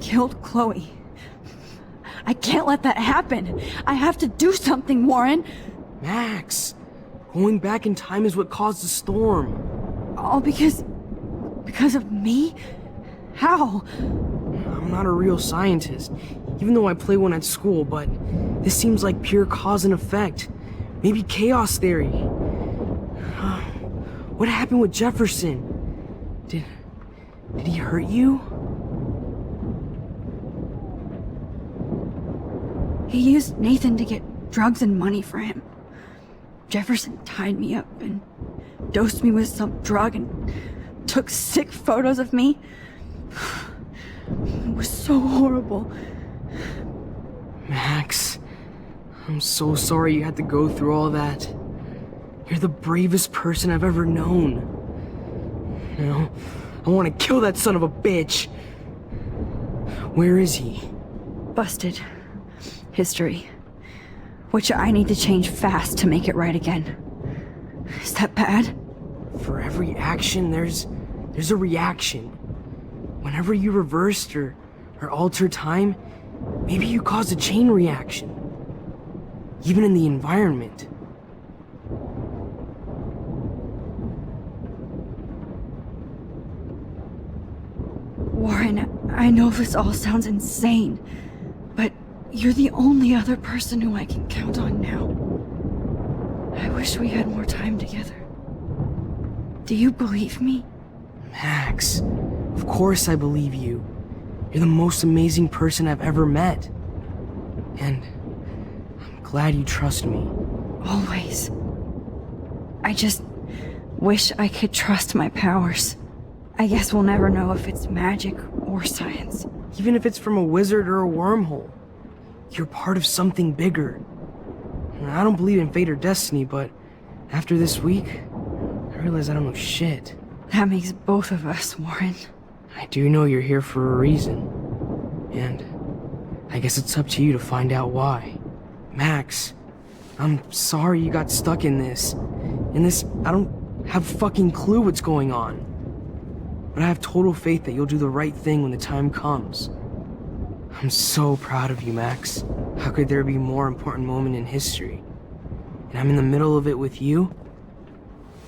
killed Chloe. I can't let that happen. I have to do something, Warren. Max, going back in time is what caused the storm. All because of me? How? I'm not a real scientist, even though I play one at school, but this seems like pure cause and effect. Maybe chaos theory. What happened with Jefferson? Did he hurt you? He used Nathan to get drugs and money for him. Jefferson tied me up and dosed me with some drug and took sick photos of me. It was so horrible. Max, I'm so sorry you had to go through all that. You're the bravest person I've ever known. You know, I want to kill that son of a bitch. Where is he? Busted. History. Which I need to change fast to make it right again. Is that bad? For every action, there's a reaction. Whenever you reversed or altered time, maybe you caused a chain reaction. Even in the environment. Warren, I know this all sounds insane, but you're the only other person who I can count on now. I wish we had more time together. Do you believe me? Max, of course I believe you. You're the most amazing person I've ever met. And I'm glad you trust me. Always. I just wish I could trust my powers. I guess we'll never know if it's magic or science. Even if it's from a wizard or a wormhole, you're part of something bigger. I don't believe in fate or destiny, but after this week, I realize I don't know shit. That makes both of us, Warren. I do know you're here for a reason. And I guess it's up to you to find out why. Max, I'm sorry you got stuck in this. I don't have a fucking clue what's going on. But I have total faith that you'll do the right thing when the time comes. I'm so proud of you, Max. How could there be a more important moment in history? and I'm in the middle of it with you.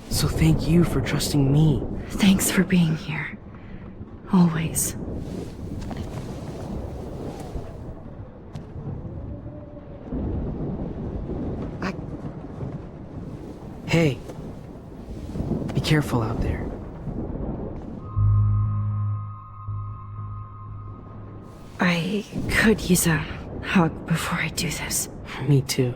So thank you for trusting me. Thanks for being here. Always. Hey, be careful out there. I could use a hug before I do this. Me too.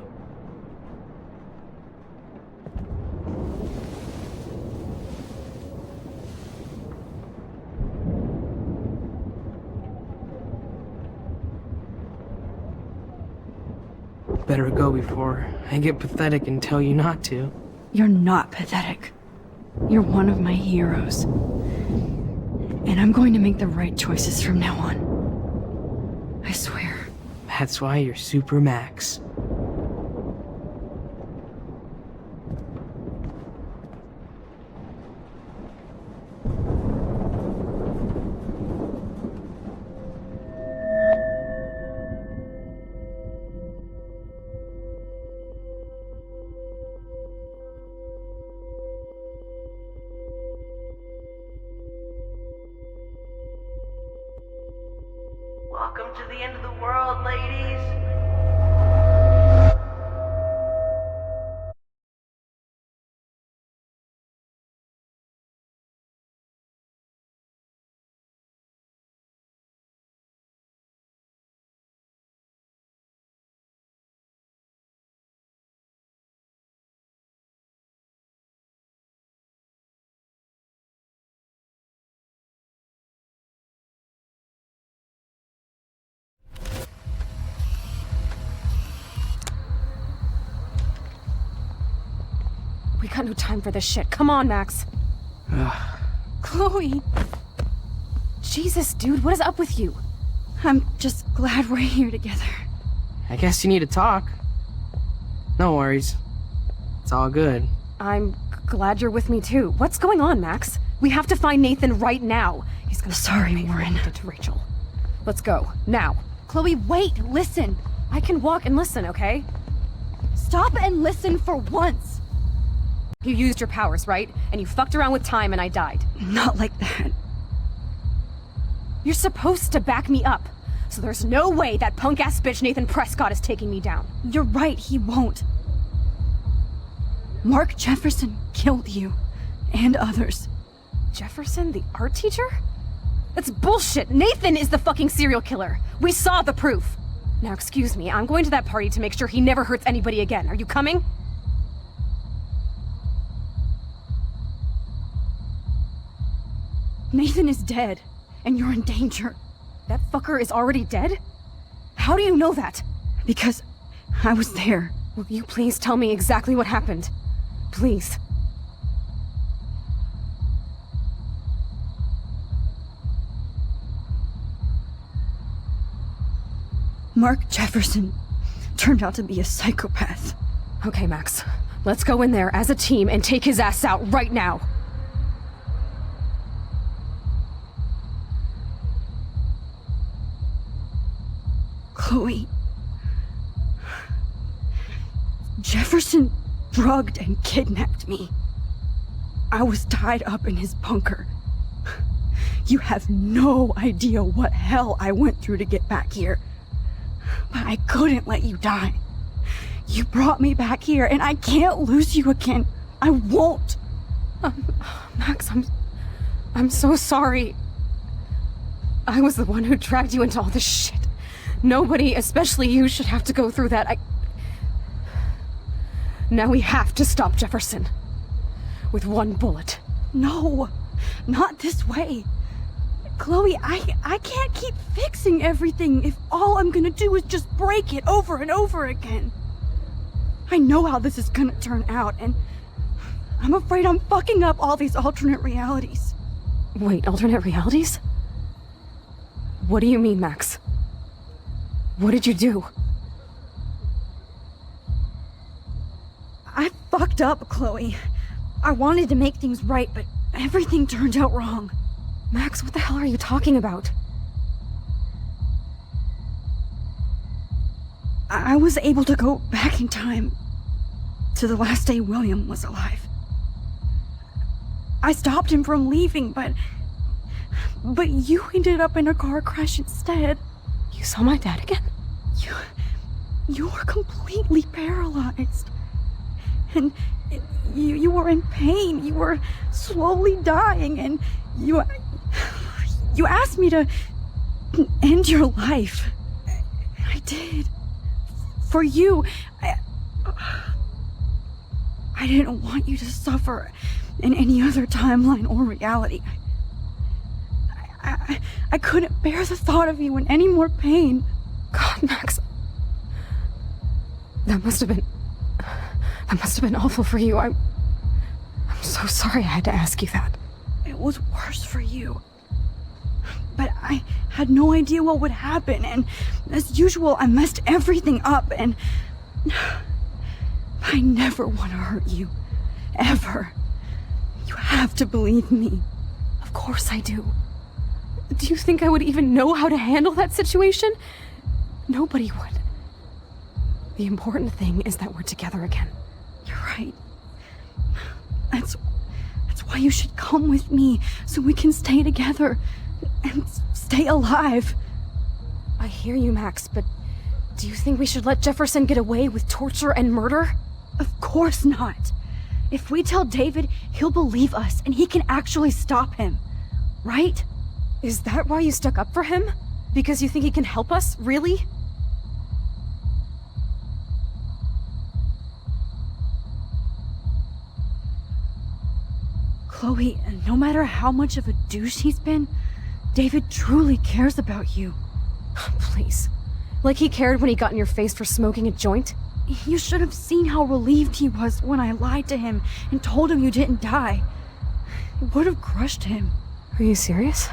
Better go before I get pathetic and tell you not to. You're not pathetic. You're one of my heroes. And I'm going to make the right choices from now on. I swear. That's why you're Super Max. Welcome to the end of the world, ladies. We got no time for this shit. Come on, Max. Chloe! Jesus, dude, what is up with you? I'm just glad we're here together. I guess you need to talk. No worries. It's all good. I'm glad you're with me too. What's going on, Max? We have to find Nathan right now. He's gonna Sorry, Warren. did to Rachel. Let's go, now. Chloe, wait, listen. I can walk and listen, okay? Stop and listen for once. You used your powers, right? And you fucked around with time and I died. Not like that. You're supposed to back me up. So there's no way that punk-ass bitch Nathan Prescott is taking me down. You're right, he won't. Mark Jefferson killed you. And others. Jefferson, the art teacher? That's bullshit! Nathan is the fucking serial killer! We saw the proof! Now excuse me, I'm going to that party to make sure he never hurts anybody again. Are you coming? Nathan is dead, and you're in danger. That fucker is already dead? How do you know that? Because I was there. Will you please tell me exactly what happened? Please. Mark Jefferson turned out to be a psychopath. Okay, Max. Let's go in there as a team and take his ass out right now. Chloe. Jefferson drugged and kidnapped me. I was tied up in his bunker. You have no idea what hell I went through to get back here. But I couldn't let you die. You brought me back here, and I can't lose you again. I won't. Max, I'm so sorry. I was the one who dragged you into all this shit. Nobody, especially you, should have to go through that. Now we have to stop Jefferson. With one bullet. No, not this way. Chloe, I can't keep fixing everything if all I'm gonna do is just break it over and over again. I know how this is gonna turn out, and I'm afraid I'm fucking up all these alternate realities. Wait, alternate realities? What do you mean, Max? What did you do? I fucked up, Chloe. I wanted to make things right, but everything turned out wrong. Max, what the hell are you talking about? I was able to go back in time. to the last day William was alive. I stopped him from leaving, but you ended up in a car crash instead. You saw my dad again? You were completely paralyzed. And you were in pain. You were slowly dying, and you asked me to end your life. I did. For you. I didn't want you to suffer in any other timeline or reality. I couldn't bear the thought of you in any more pain. God, Max. That must have been awful for you. I'm so sorry I had to ask you that. It was worse for you. But I had no idea what would happen, and as usual, I messed everything up, and I never want to hurt you. Ever. You have to believe me. Of course I do. Do you think I would even know how to handle that situation? Nobody would. The important thing is that we're together again. You're right. That's why you should come with me, so we can stay together and stay alive. I hear you, Max, but do you think we should let Jefferson get away with torture and murder? Of course not. If we tell David, he'll believe us, and he can actually stop him. Right? Is that why you stuck up for him? Because you think he can help us? Really? Chloe, no matter how much of a douche he's been, David truly cares about you. Please. Like he cared when he got in your face for smoking a joint? You should have seen how relieved he was when I lied to him and told him you didn't die. It would have crushed him. Are you serious?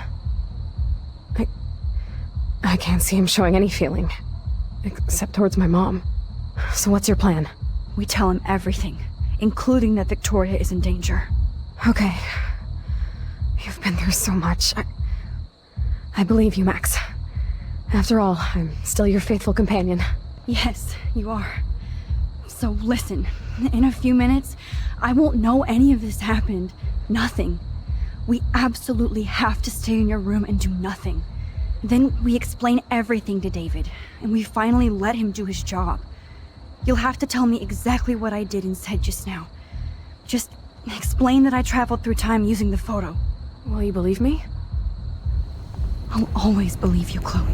I can't see him showing any feeling. Except towards my mom. So what's your plan? We tell him everything, including that Victoria is in danger. Okay. You've been through so much. I believe you, Max. After all, I'm still your faithful companion. Yes, you are. So listen, in a few minutes, I won't know any of this happened. Nothing. We absolutely have to stay in your room and do nothing. Then we explain everything to David, and we finally let him do his job. You'll have to tell me exactly what I did and said just now. Just explain that I traveled through time using the photo. Will you believe me? I'll always believe you, Chloe.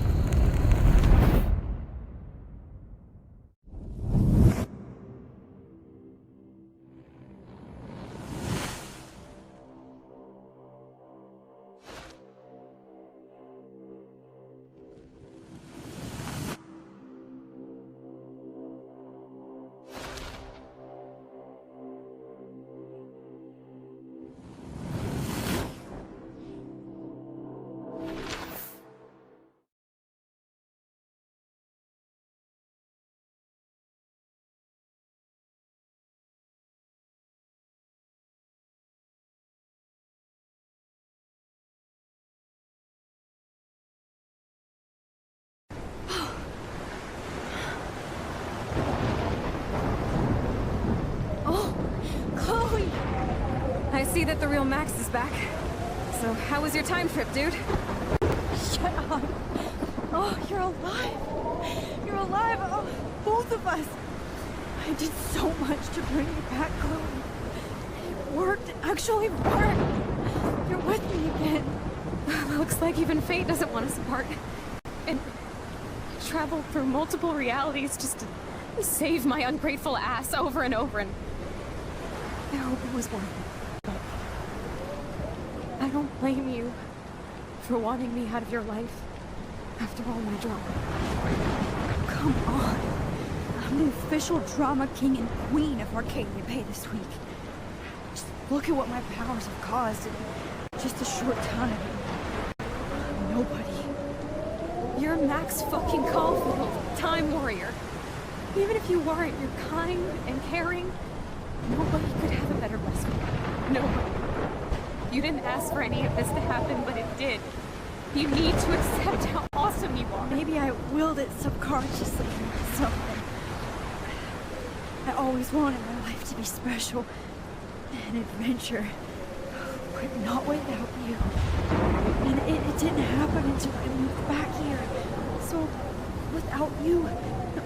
I see that the real Max is back. So, how was your time trip, dude? Shut up. Oh, you're alive. You're alive. Oh, both of us. I did so much to bring you back, Chloe. It worked. Actually worked. You're with me again. Looks like even fate doesn't want us apart. And I traveled through multiple realities just to save my ungrateful ass over and over, and I hope it was worth it. I don't blame you for wanting me out of your life after all my drama. Come on. I'm the official drama king and queen of Arcadia Bay this week. Just look at what my powers have caused in just a short time. Nobody. You're Max fucking Caulfield, Time Warrior. Even if you weren't, you're kind and caring. Nobody could have a better best friend. Nobody. You didn't ask for any of this to happen, but it did. You need to accept how awesome you are. Maybe I willed it subconsciously or something. I always wanted my life to be special. An adventure. But not without you. And it didn't happen until I moved back here. So, without you,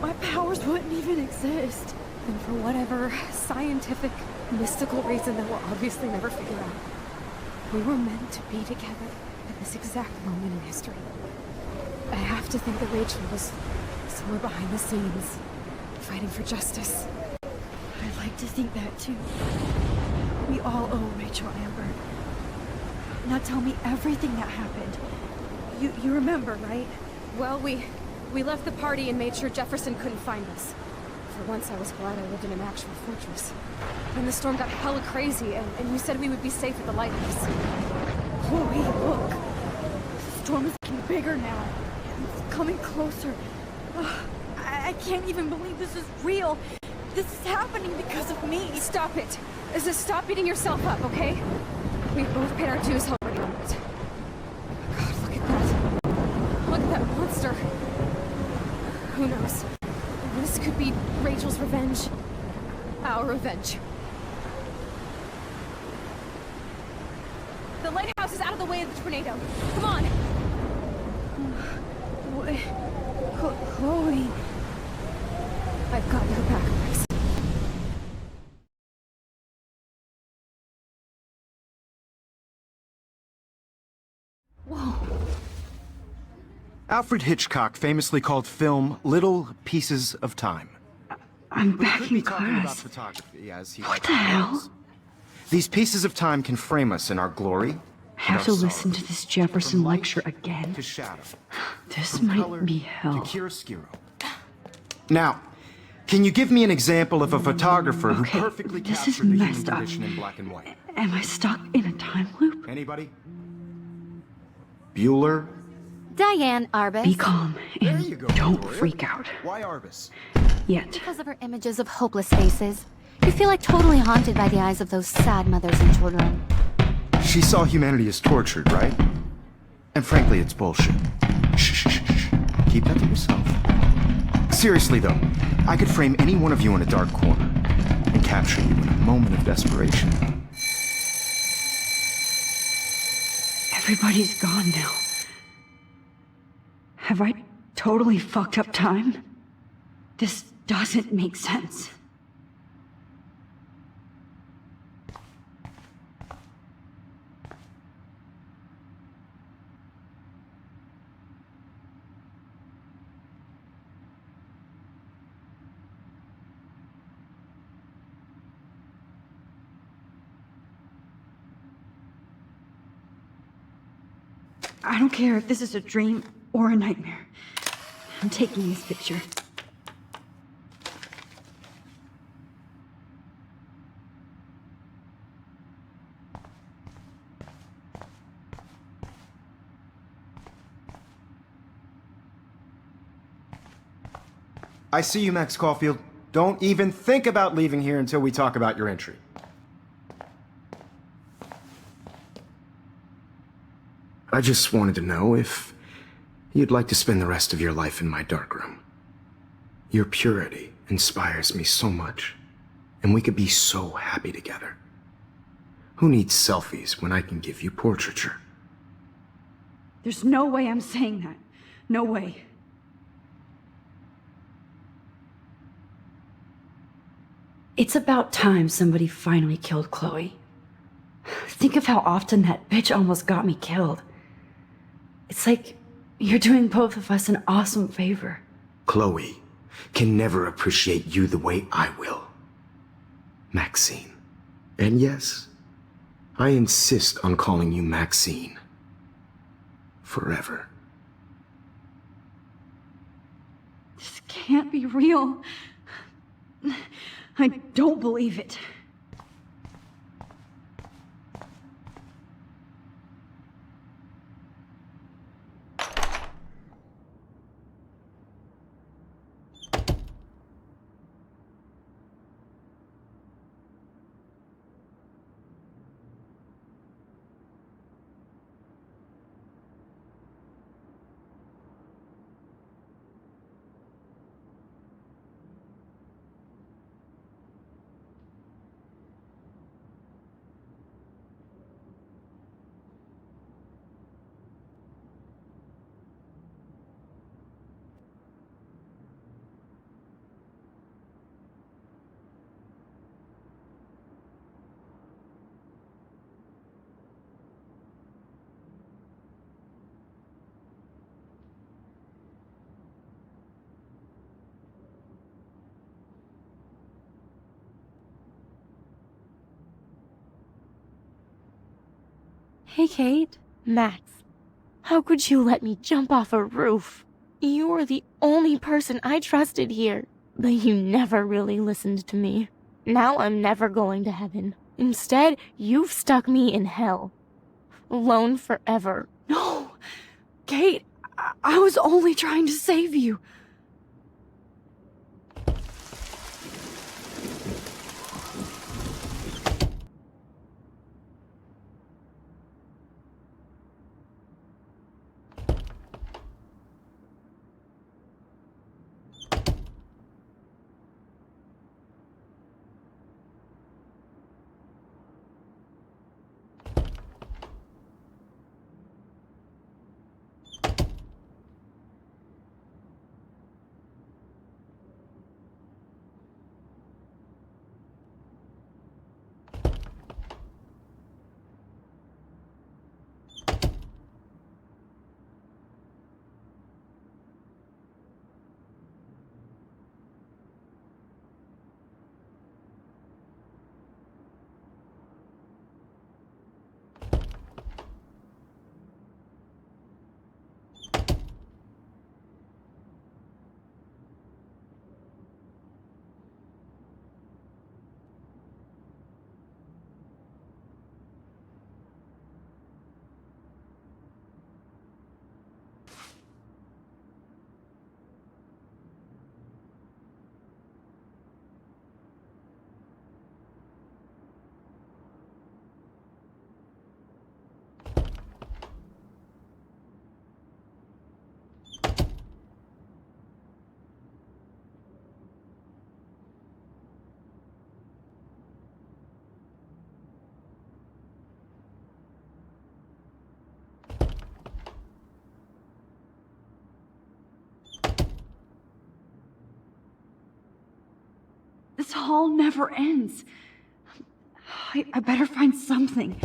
my powers wouldn't even exist. And for whatever scientific, mystical reason that we'll obviously never figure out, we were meant to be together at this exact moment in history. I have to think that Rachel was somewhere behind the scenes, fighting for justice. I'd like to think that too. We all owe Rachel Amber. Now tell me everything that happened. You remember, right? Well, we left the party and made sure Jefferson couldn't find us. For once, I was glad I lived in an actual fortress. Then the storm got hella crazy, and you said we would be safe at the lighthouse. Chloe, look. The storm is getting bigger now. It's coming closer. Ugh, I can't even believe this is real. This is happening because of me. Stop it. Stop beating yourself up, okay? We've both paid our dues already on it. God, look at that. Look at that monster. Who knows? This could be Rachel's revenge. Our revenge. The lighthouse is out of the way of the tornado. Come on! Chloe... I've got your back, Max. Whoa. Alfred Hitchcock famously called film little pieces of time. I'm back could be in talking about class. photography as he What the hell? was. These pieces of time can frame us in our glory. I have to listen to this Jefferson lecture again. To shadow. This From might color be to hell. chiaroscuro. Now, can you give me an example of a photographer who Okay, perfectly this is captured the human messed up. condition in black and white? Am I stuck in a time loop? Anybody? Bueller? Diane Arbus. Be calm There and you go, don't Victoria. freak out. Why Arbus? Yet. Because of her images of hopeless faces. You feel like totally haunted by the eyes of those sad mothers and children. She saw humanity as tortured, right? And frankly, it's bullshit. Shh, shh, shh, shh. Keep that to yourself. Seriously, though, I could frame any one of you in a dark corner and capture you in a moment of desperation. Everybody's gone now. Have I totally fucked up time? This doesn't make sense. I don't care if this is a dream or a nightmare. I'm taking this picture. I see you, Max Caulfield. Don't even think about leaving here until we talk about your entry. I just wanted to know if you'd like to spend the rest of your life in my darkroom. Your purity inspires me so much, and we could be so happy together. Who needs selfies when I can give you portraiture? There's no way I'm saying that. No way. It's about time somebody finally killed Chloe. Think of how often that bitch almost got me killed. It's like you're doing both of us an awesome favor. Chloe can never appreciate you the way I will. Maxine. And yes, I insist on calling you Maxine. Forever. This can't be real. I don't believe it. Hey, Kate. Max, how could you let me jump off a roof? You were the only person I trusted here, but you never really listened to me. Now I'm never going to heaven. Instead, you've stuck me in hell. Alone forever. No! Kate, I was only trying to save you. This hall never ends. I better find something.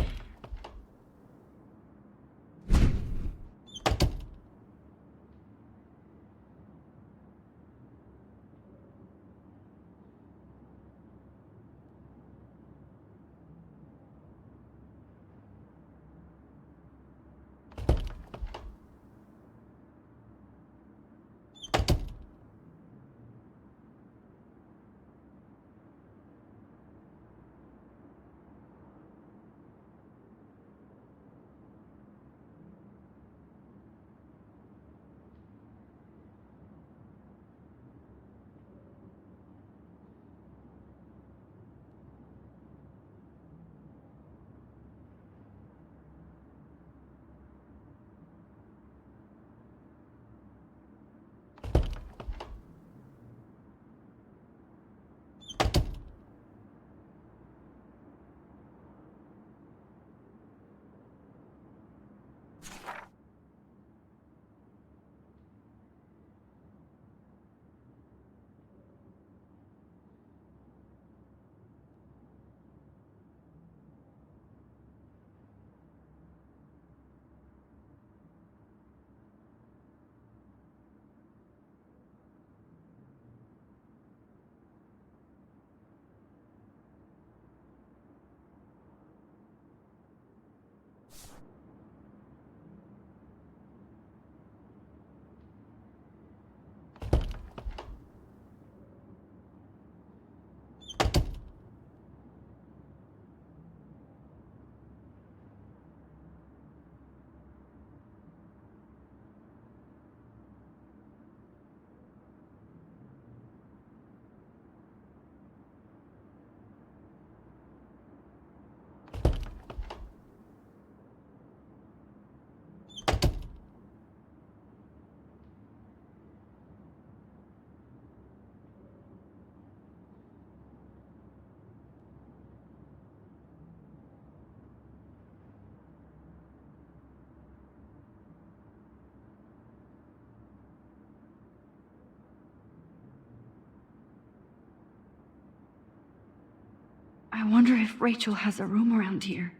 I wonder if Rachel has a room around here.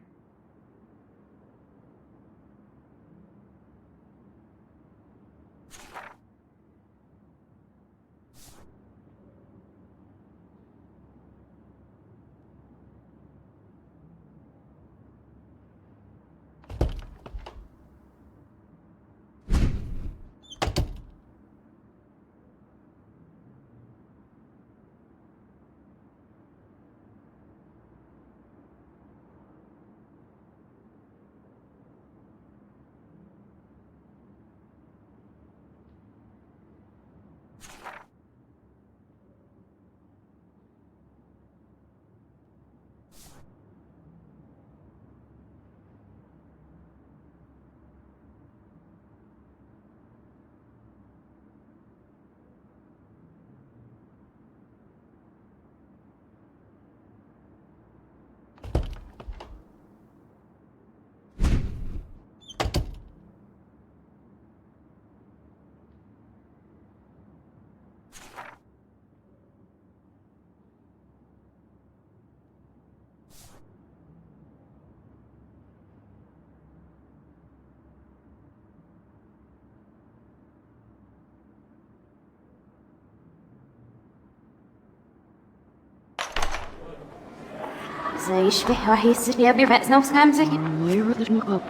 زيش به وحيس يا بيرفع سنوس خامسة Leren op.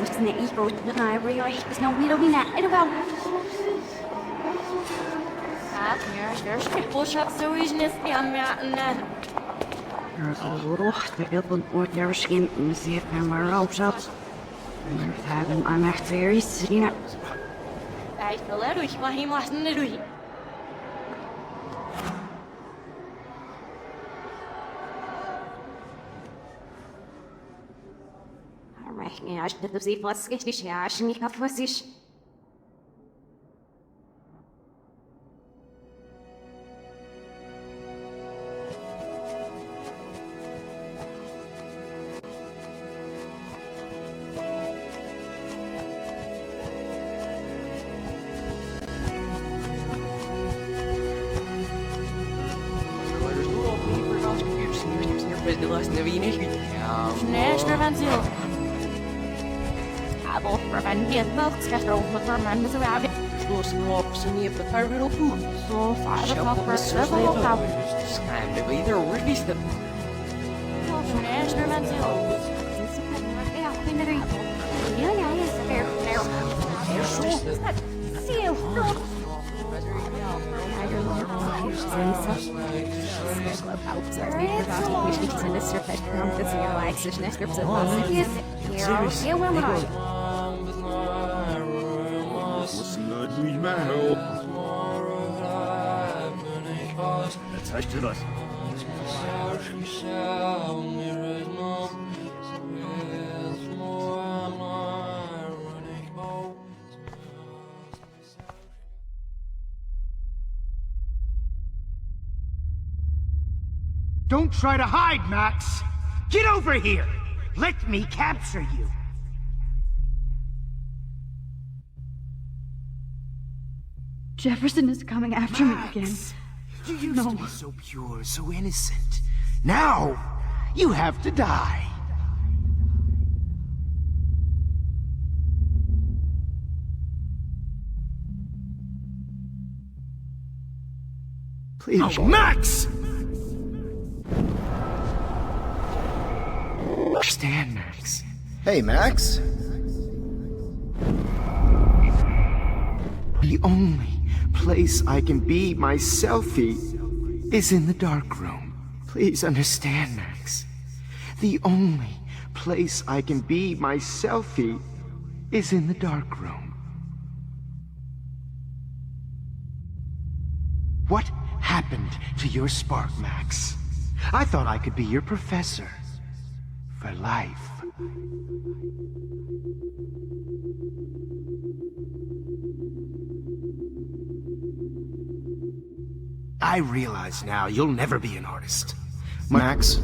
مش نعيش بوتنا ريوح بس نو ميرو بينا إلو باو There's people shop so is this damn mountain. There's a little spelen wordt er misschien muziek en maar ook zo. I'm echt very serious. I feel it, we want him last in the day. Ja, ich dachte, sie was richtig, ja, ich nicht auf was ich. Prevent milk scatter over for man is around it. So small, so near the terminal food. So far the top for several hours. Kind of either release them. Das heißt du das? Don't try to hide, Max! Get over here! Let me capture you! Jefferson is coming after me again. You used to be so pure, so innocent. Now, you have to die. Please. Oh, Max! Stand, Max. Hey, Max. The only place I can be my selfie is in the dark room. Please understand, Max. The only place I can be my selfie is in the dark room. What happened to your spark, Max? I thought I could be your professor. For life. I realize now you'll never be an artist. Max?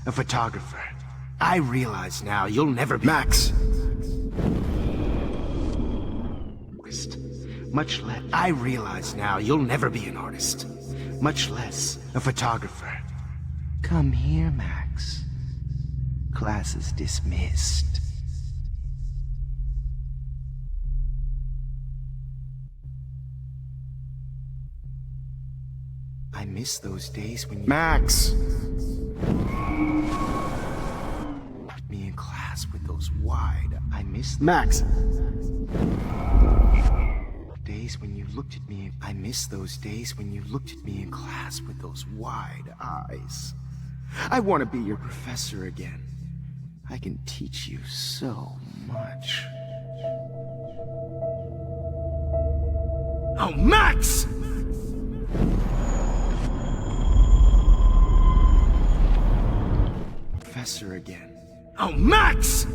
A photographer. I realize now you'll never be— Max! Much less— I realize now you'll never be an artist. Much less a photographer. Come here, Max. Class is dismissed. I miss those days when you— Max! Put me in class with those wide— I miss— Max! Days when you looked at me— I miss those days when you looked at me in class with those wide eyes. I want to be your professor again. I can teach you so much. Oh, Max! Professor again. Oh, Max!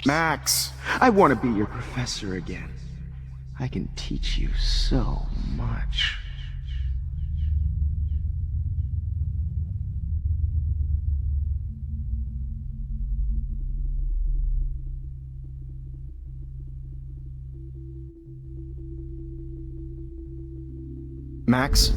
Max, I want to be your professor again. I can teach you so much. Max?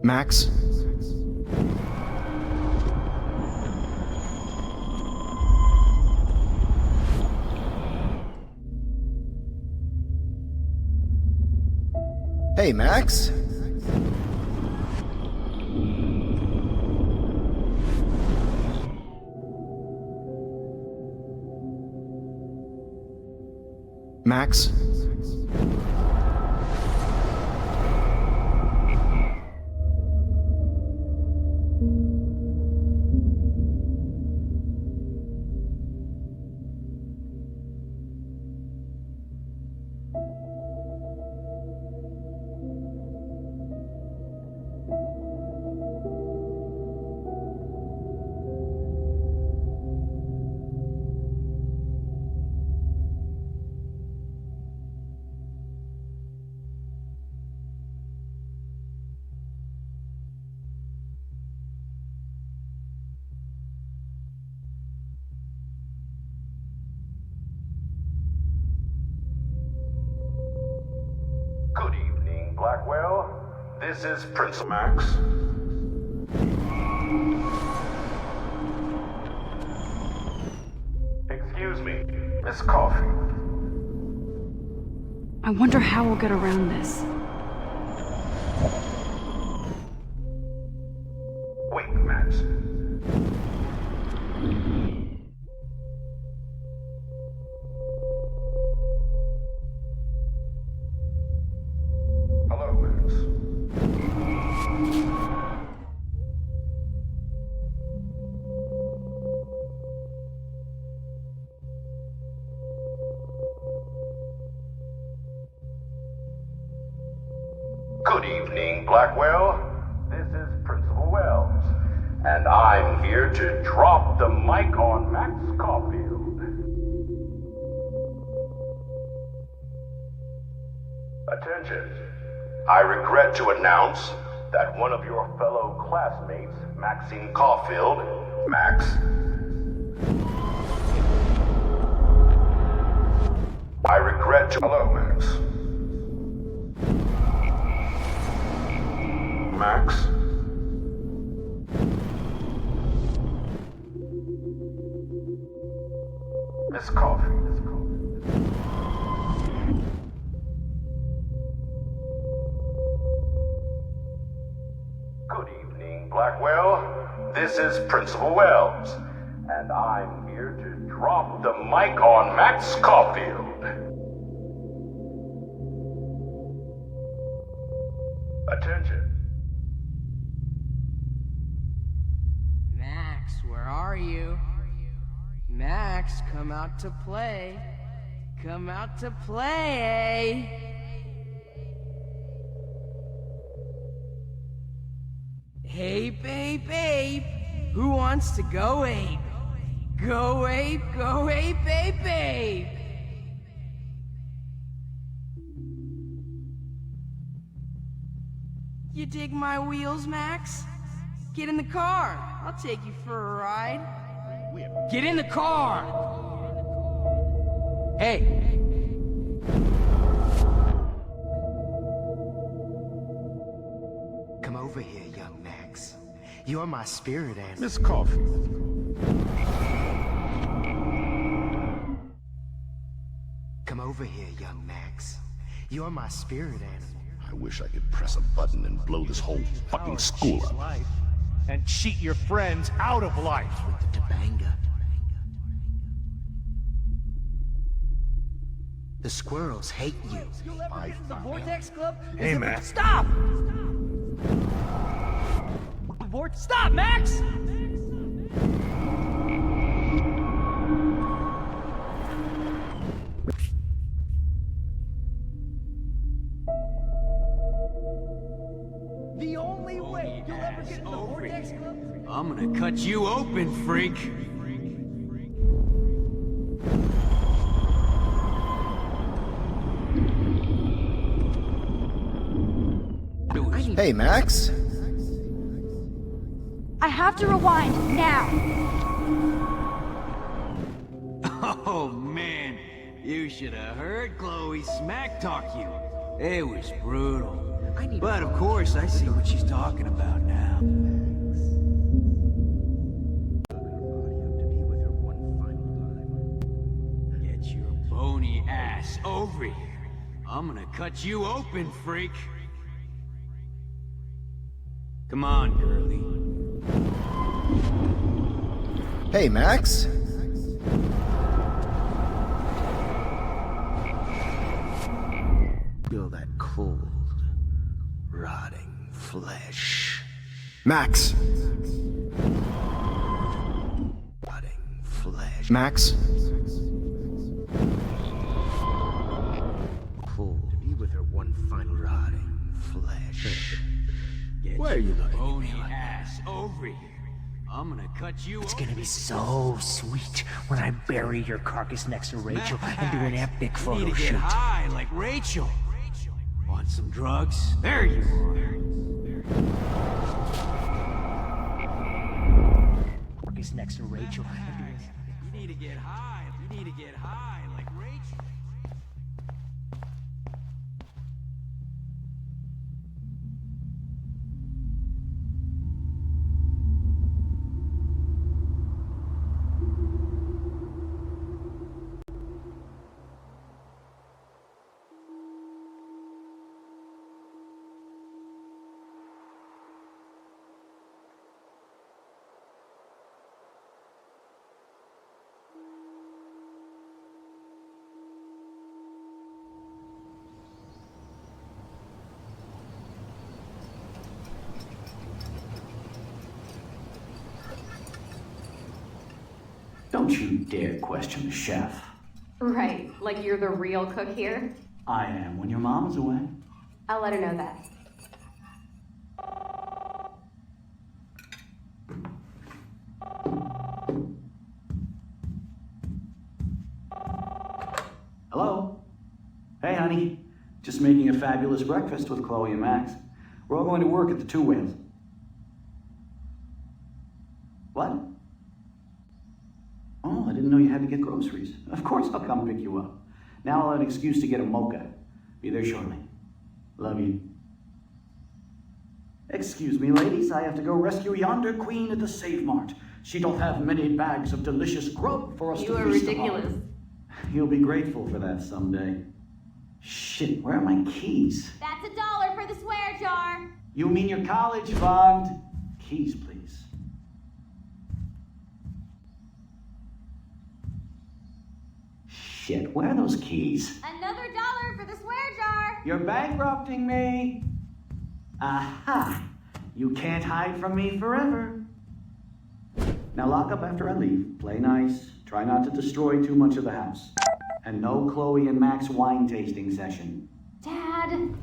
Max? Hey, Max? Max? Good evening, Blackwell. This is Prince Max. Excuse me, Miss Coffee. I wonder how we'll get around this. Wait, Max. Hello, Max. Good evening, Blackwell. This is Principal Wells, and I'm here to drop the mic on Max Caulfield. Attention. I regret to announce that one of your fellow classmates, Maxine Caulfield, Max, I regret to... Hello, Max. Max? Miss Coffee. Good evening, Blackwell. This is Principal Wells, and I'm here to drop the mic on Max Caulfield. Attention. Max, where are you? Max, come out to play. Come out to play. Hey, babe, babe. Who wants to go ape? Go ape, babe, babe. You dig my wheels, Max? Get in the car. I'll take you for a ride. Get in the car! Hey! Come over here, young Max. You're my spirit animal. Miss Coffee. Come over here, young Max. You're my spirit animal. I wish I could press a button and blow this whole fucking school up. and cheat your friends out of life. With the Tobanga. The squirrels hate you. You'll ever get in the Vortex Club? Hey, Max. Stop! Stop, Max! The only way you'll ever get in the Vortex Club? I'm gonna cut you open, freak. Hey, Max. I have to rewind now. Oh man, you should have heard Chloe smack talk you. It was brutal. But of course, I see what she's talking about now. Get your bony ass over here. I'm gonna cut you open, freak. Come on, girlie. Hey, Max. Feel that cold, rotting flesh. Max. Rotting flesh. Max. Cold. To be with her one final rotting flesh. Where are you looking? Bony ass over here. I'm gonna cut you. It's gonna be so sweet when I bury your carcass next to Rachel and do an epic photo need to shoot. get high like Rachel. Want some drugs? There you are. Carcass next to Rachel and do an epic. You need to get high. You need to get high like Rachel. Don't you dare question the chef. Right, like you're the real cook here? I am when your mom is away. I'll let her know that. Hello? Hey, honey. Just making a fabulous breakfast with Chloe and Max. We're all going to work at the Two Whales. What? Oh, I didn't know you had to get groceries. Of course I'll come pick you up. Now I'll have an excuse to get a mocha. Be there shortly. Love you. Excuse me, ladies. I have to go rescue yonder queen at the Save Mart. She doth have many bags of delicious grub for us to feast upon. You are ridiculous. You'll be grateful for that someday. Shit, where are my keys? That's $1 for the swear jar. You mean your college fund? Keys, please. Shit, where are those keys? Another $1 for the swear jar. You're bankrupting me. Aha! You can't hide from me forever. Now lock up after I leave. Play nice. Try not to destroy too much of the house. And no Chloe and Max wine tasting session. Dad.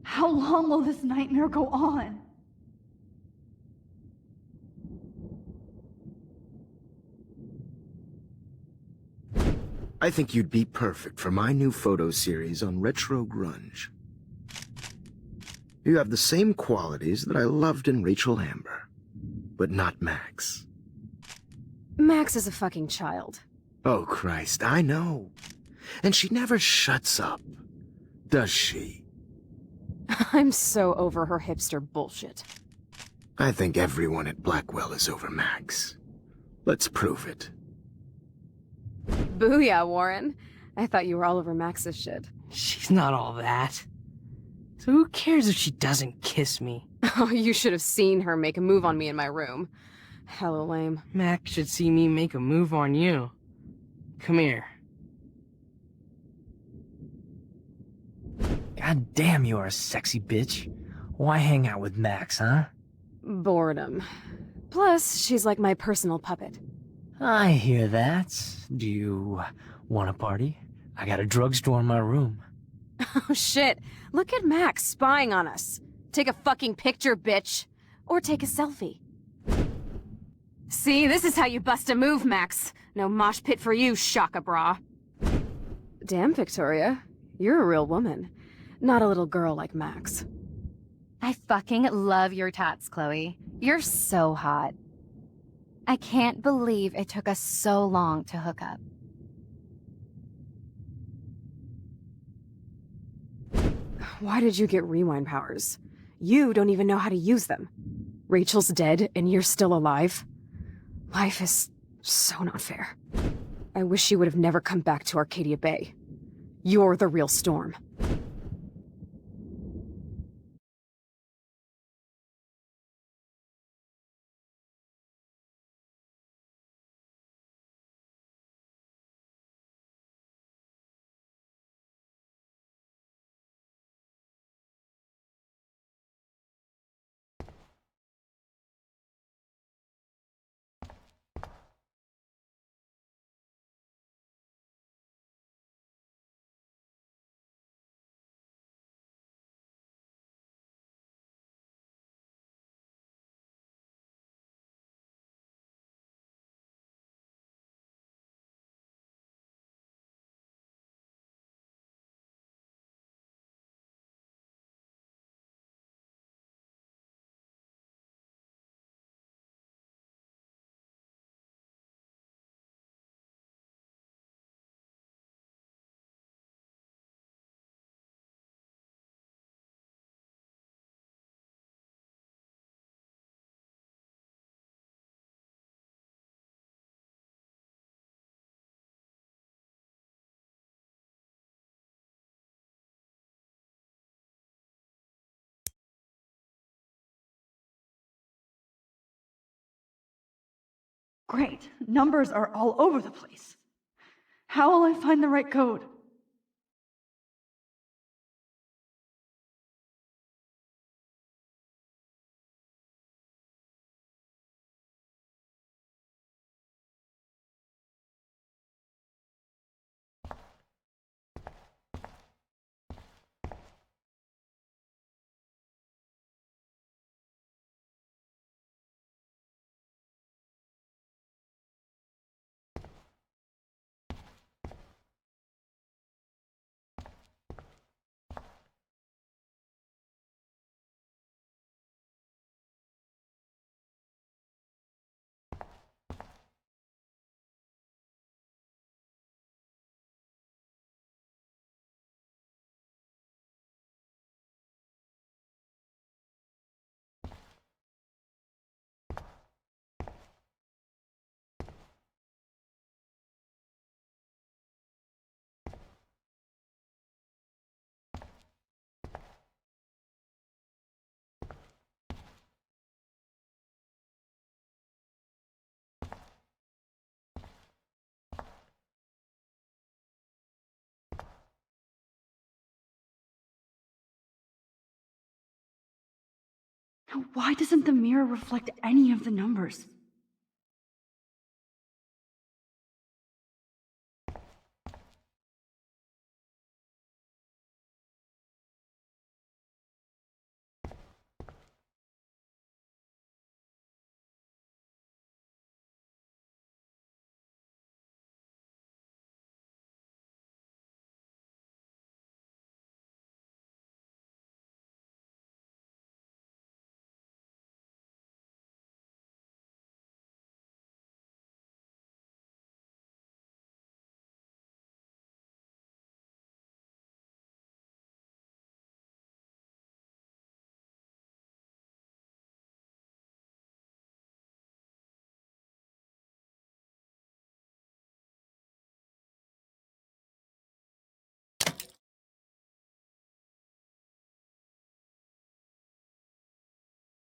How long will this nightmare go on? I think you'd be perfect for my new photo series on retro grunge. You have the same qualities that I loved in Rachel Amber, but not Max. Max is a fucking child. Oh, Christ, I know. And she never shuts up, does she? I'm so over her hipster bullshit. I think everyone at Blackwell is over Max. Let's prove it. Booyah, Warren. I thought you were all over Max's shit. She's not all that. So who cares if she doesn't kiss me? Oh, you should have seen her make a move on me in my room. Hella lame. Max should see me make a move on you. Come here. God damn, you are a sexy bitch. Why hang out with Max, huh? Boredom. Plus, she's like my personal puppet. I hear that. Do you want a party? I got a drugstore in my room. Oh shit, look at Max spying on us. Take a fucking picture, bitch. Or take a selfie. See, this is how you bust a move, Max. No mosh pit for you, Shaka Bra. Damn, Victoria. You're a real woman. Not a little girl like Max. I fucking love your tats, Chloe. You're so hot. I can't believe it took us so long to hook up. Why did you get rewind powers? You don't even know how to use them. Rachel's dead and you're still alive. Life is so not fair. I wish you would have never come back to Arcadia Bay. You're the real Storm. Great. Numbers are all over the place. How will I find the right code? Why doesn't the mirror reflect any of the numbers?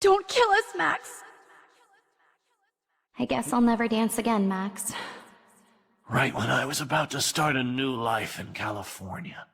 Don't kill us, Max! I guess I'll never dance again, Max. Right when I was about to start a new life in California.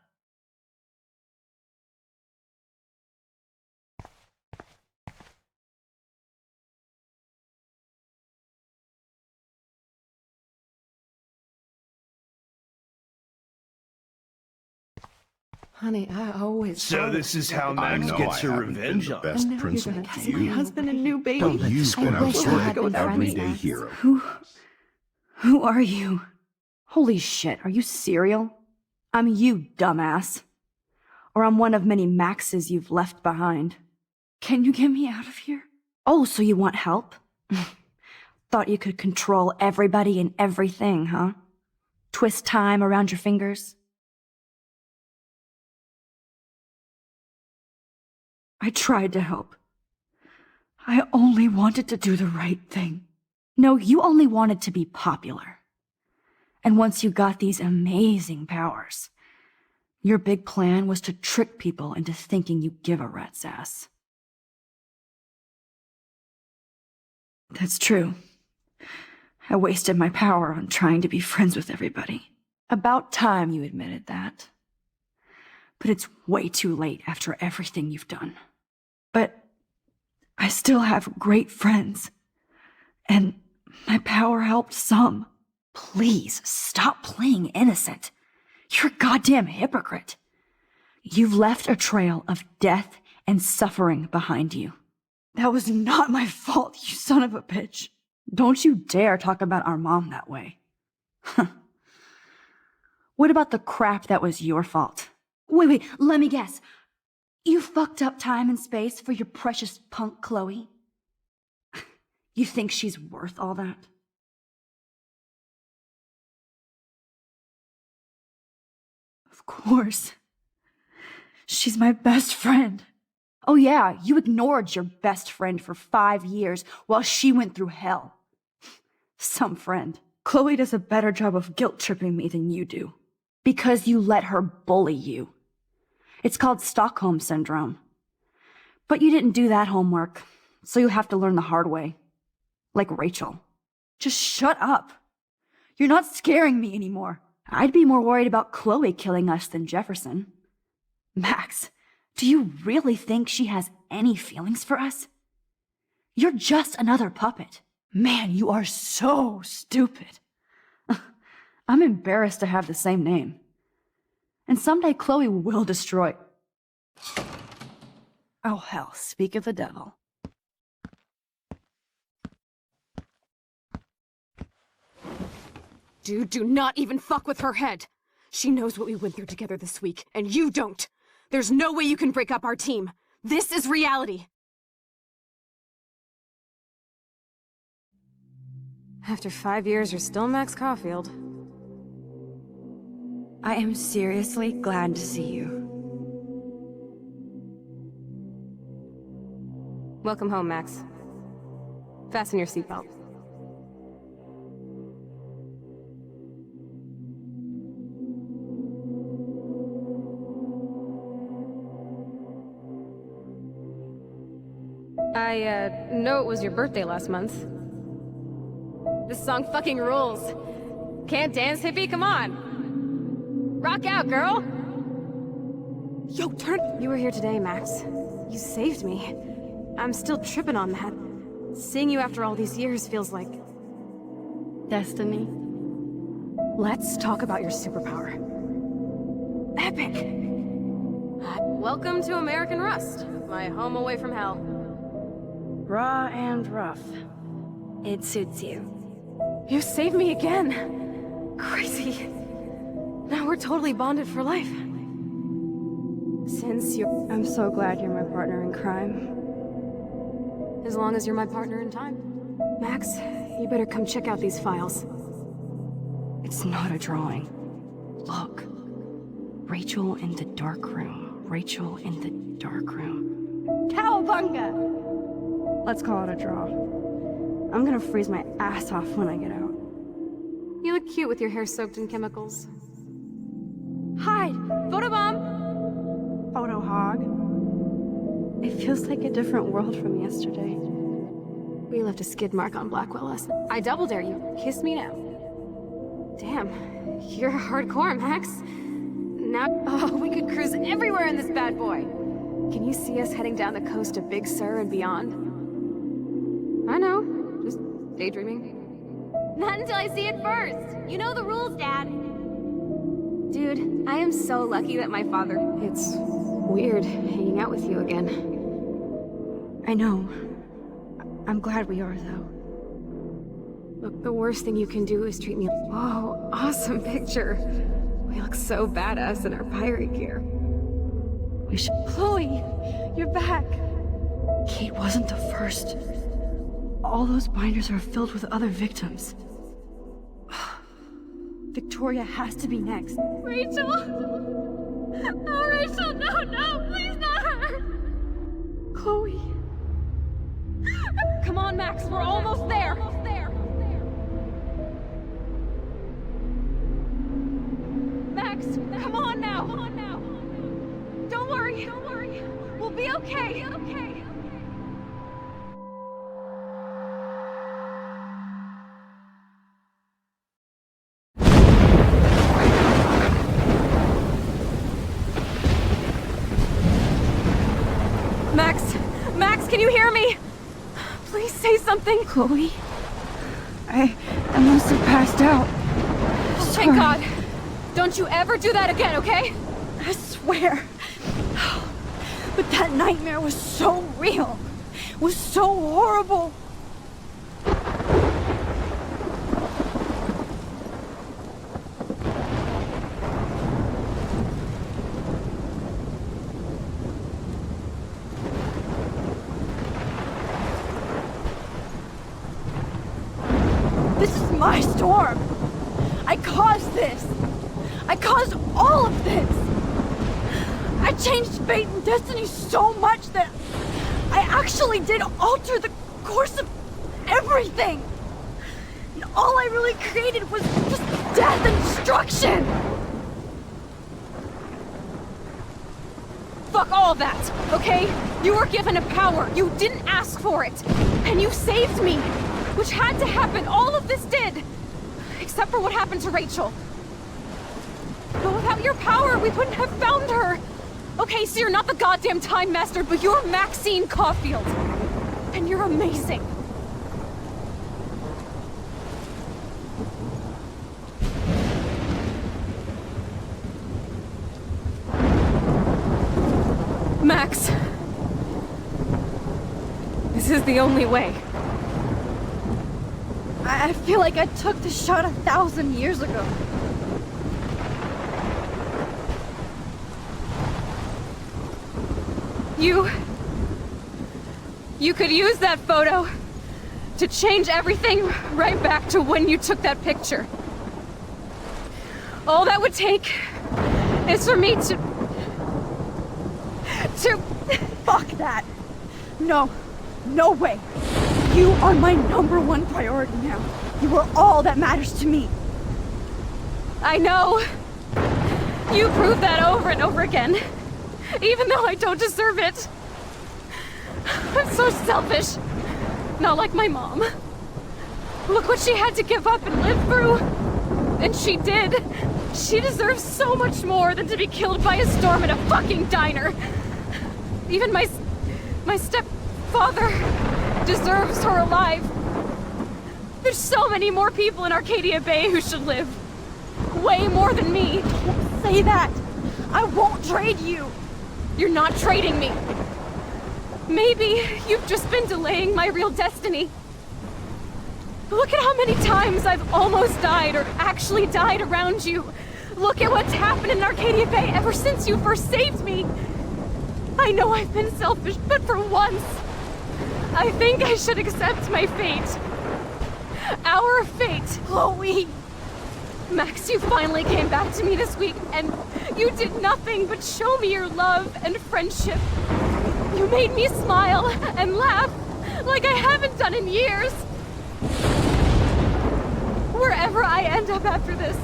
Honey, I always So thought this is it how was Max know gets I her haven't been revenge the on best And now you're principal gonna to kiss my you. husband and new baby. But you've been our wish I sort had of been friends, everyday Max. hero. Who are you? Holy shit, are you serial? I'm you, dumbass. Or I'm one of many Maxes you've left behind. Can you get me out of here? Oh, so you want help? Thought you could control everybody and everything, huh? Twist time around your fingers? I tried to help. I only wanted to do the right thing. No, you only wanted to be popular. And once you got these amazing powers, your big plan was to trick people into thinking you give a rat's ass. That's true. I wasted my power on trying to be friends with everybody. About time you admitted that. But it's way too late after everything you've done. But I still have great friends. And my power helped some. Please, stop playing innocent. You're a goddamn hypocrite. You've left a trail of death and suffering behind you. That was not my fault, you son of a bitch. Don't you dare talk about our mom that way. What about the crap that was your fault? Wait, let me guess. You fucked up time and space for your precious punk Chloe? You think she's worth all that? Of course. She's my best friend. Oh yeah, you ignored your best friend for 5 years while she went through hell. Some friend. Chloe does a better job of guilt-tripping me than you do. Because you let her bully you. It's called Stockholm Syndrome. But you didn't do that homework, so you have to learn the hard way. Like Rachel. Just shut up. You're not scaring me anymore. I'd be more worried about Chloe killing us than Jefferson. Max, do you really think she has any feelings for us? You're just another puppet. Man, you are so stupid. I'm embarrassed to have the same name. And someday Chloe will destroy... Oh hell, speak of the devil. Dude, do not even fuck with her head. She knows what we went through together this week, and you don't. There's no way you can break up our team. This is reality. After 5 years, you're still Max Caulfield. I am seriously glad to see you. Welcome home, Max. Fasten your seatbelt. I know it was your birthday last month. This song fucking rules. Can't dance, hippie? Come on. Rock out, girl! Yo, turn... You were here today, Max. You saved me. I'm still tripping on that. Seeing you after all these years feels like... destiny. Let's talk about your superpower. Epic! Welcome to American Rust, my home away from hell. Raw and rough. It suits you. You saved me again! Crazy. Now we're totally bonded for life. Since you're... I'm so glad you're my partner in crime. As long as you're my partner in time. Max, you better come check out these files. It's not a drawing. Look. Rachel in the dark room. Rachel in the dark room. Cowabunga! Let's call it a draw. I'm gonna freeze my ass off when I get out. You look cute with your hair soaked in chemicals. Hide! Photobomb! Photo hog. If feels like a different world from yesterday. We left a skid mark on Blackwell last night. I double dare you. Kiss me now. Damn, you're hardcore, Max. Now, we could cruise everywhere in this bad boy. Can you see us heading down the coast of Big Sur and beyond? I know, just daydreaming. Not until I see it first. You know the rules, Dad. Dude, I am so lucky that my father... It's weird hanging out with you again. I know. I'm glad we are, though. Look, the worst thing you can do is treat me... Whoa, awesome picture. We look so badass in our pirate gear. We should... Chloe! You're back! Kate wasn't the first. All those binders are filled with other victims. Victoria has to be next. Rachel! Oh, Rachel, no, please not her! Chloe. Come on, Max, we're almost there! Max, come on now! Don't worry, we'll be okay. Max, can you hear me? Please say something. Chloe? I must have passed out. Oh, thank God. Don't you ever do that again, okay? I swear. But that nightmare was so real. Was so horrible. This is my storm. I caused this. I caused all of this. I changed fate and destiny so much that I actually did alter the course of everything. And all I really created was just death and destruction. Fuck all that, okay? You were given a power. You didn't ask for it. And you saved me. Which had to happen. All of this did. Except for what happened to Rachel. But without your power, we wouldn't have found her. Okay, so you're not the goddamn Time Master, but you're Maxine Caulfield. And you're amazing. Max. This is the only way. I feel like I took the shot 1,000 years ago. You could use that photo to change everything right back to when you took that picture. All that would take is for me to... Fuck that. No. No way. You are my #1 priority now. You are all that matters to me. I know. You prove that over and over again. Even though I don't deserve it. I'm so selfish. Not like my mom. Look what she had to give up and live through. And she did. She deserves so much more than to be killed by a storm in a fucking diner. Even my stepfather deserves her alive. There's so many more people in Arcadia Bay who should live. Way more than me. Don't say that. I won't trade you. You're not trading me. Maybe you've just been delaying my real destiny. Look at how many times I've almost died or actually died around you. Look at what's happened in Arcadia Bay ever since you first saved me. I know I've been selfish, but for once, I think I should accept my fate. Our fate. Chloe! Max, you finally came back to me this week, and you did nothing but show me your love and friendship. You made me smile and laugh like I haven't done in years. Wherever I end up after this,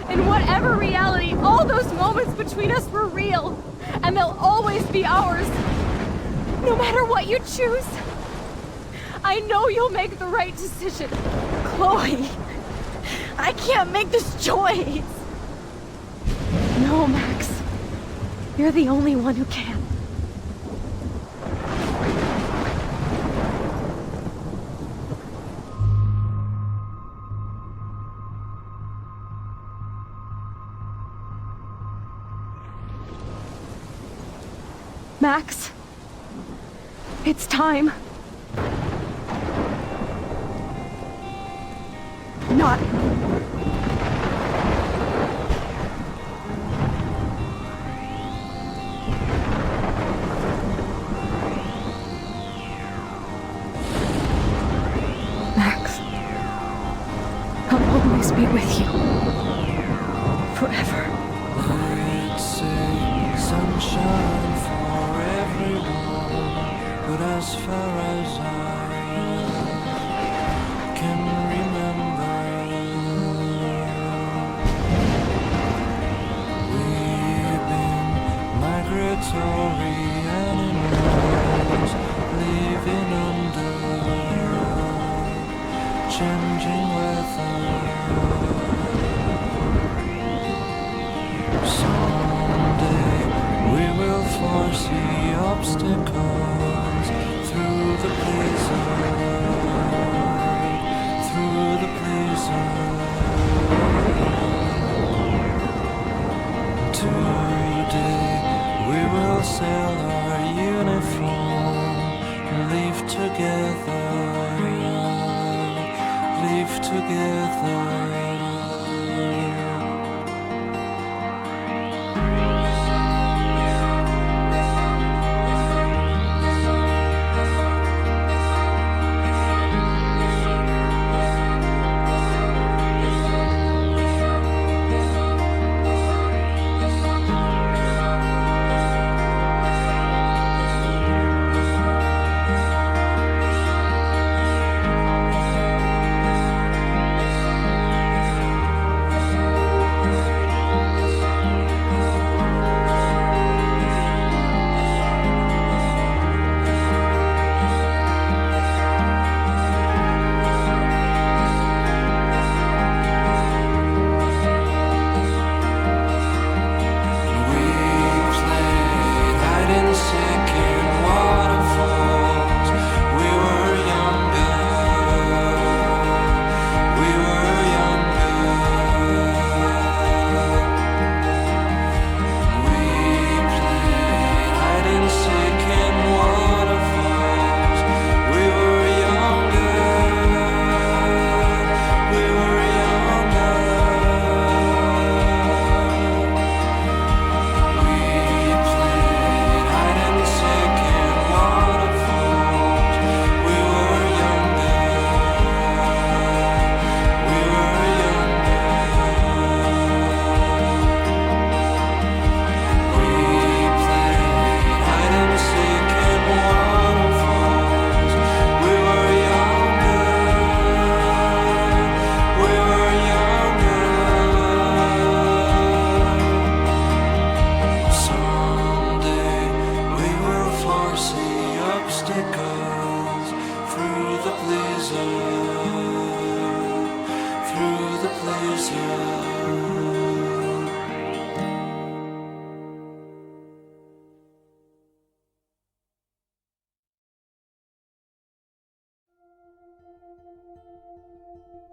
in whatever reality, all those moments between us were real, and they'll always be ours. No matter what you choose, I know you'll make the right decision. Chloe, I can't make this choice. No, Max. You're the only one who can. Max, it's time. Not. Max, I'll always be with you. Forever. It's a sunshine for everyone, but as far as I can remember, we've been migratory animals living under changing weather. Someday we will foresee obstacles through the blizzard, through the blizzard. Today we will sell our uniform, live together, live together.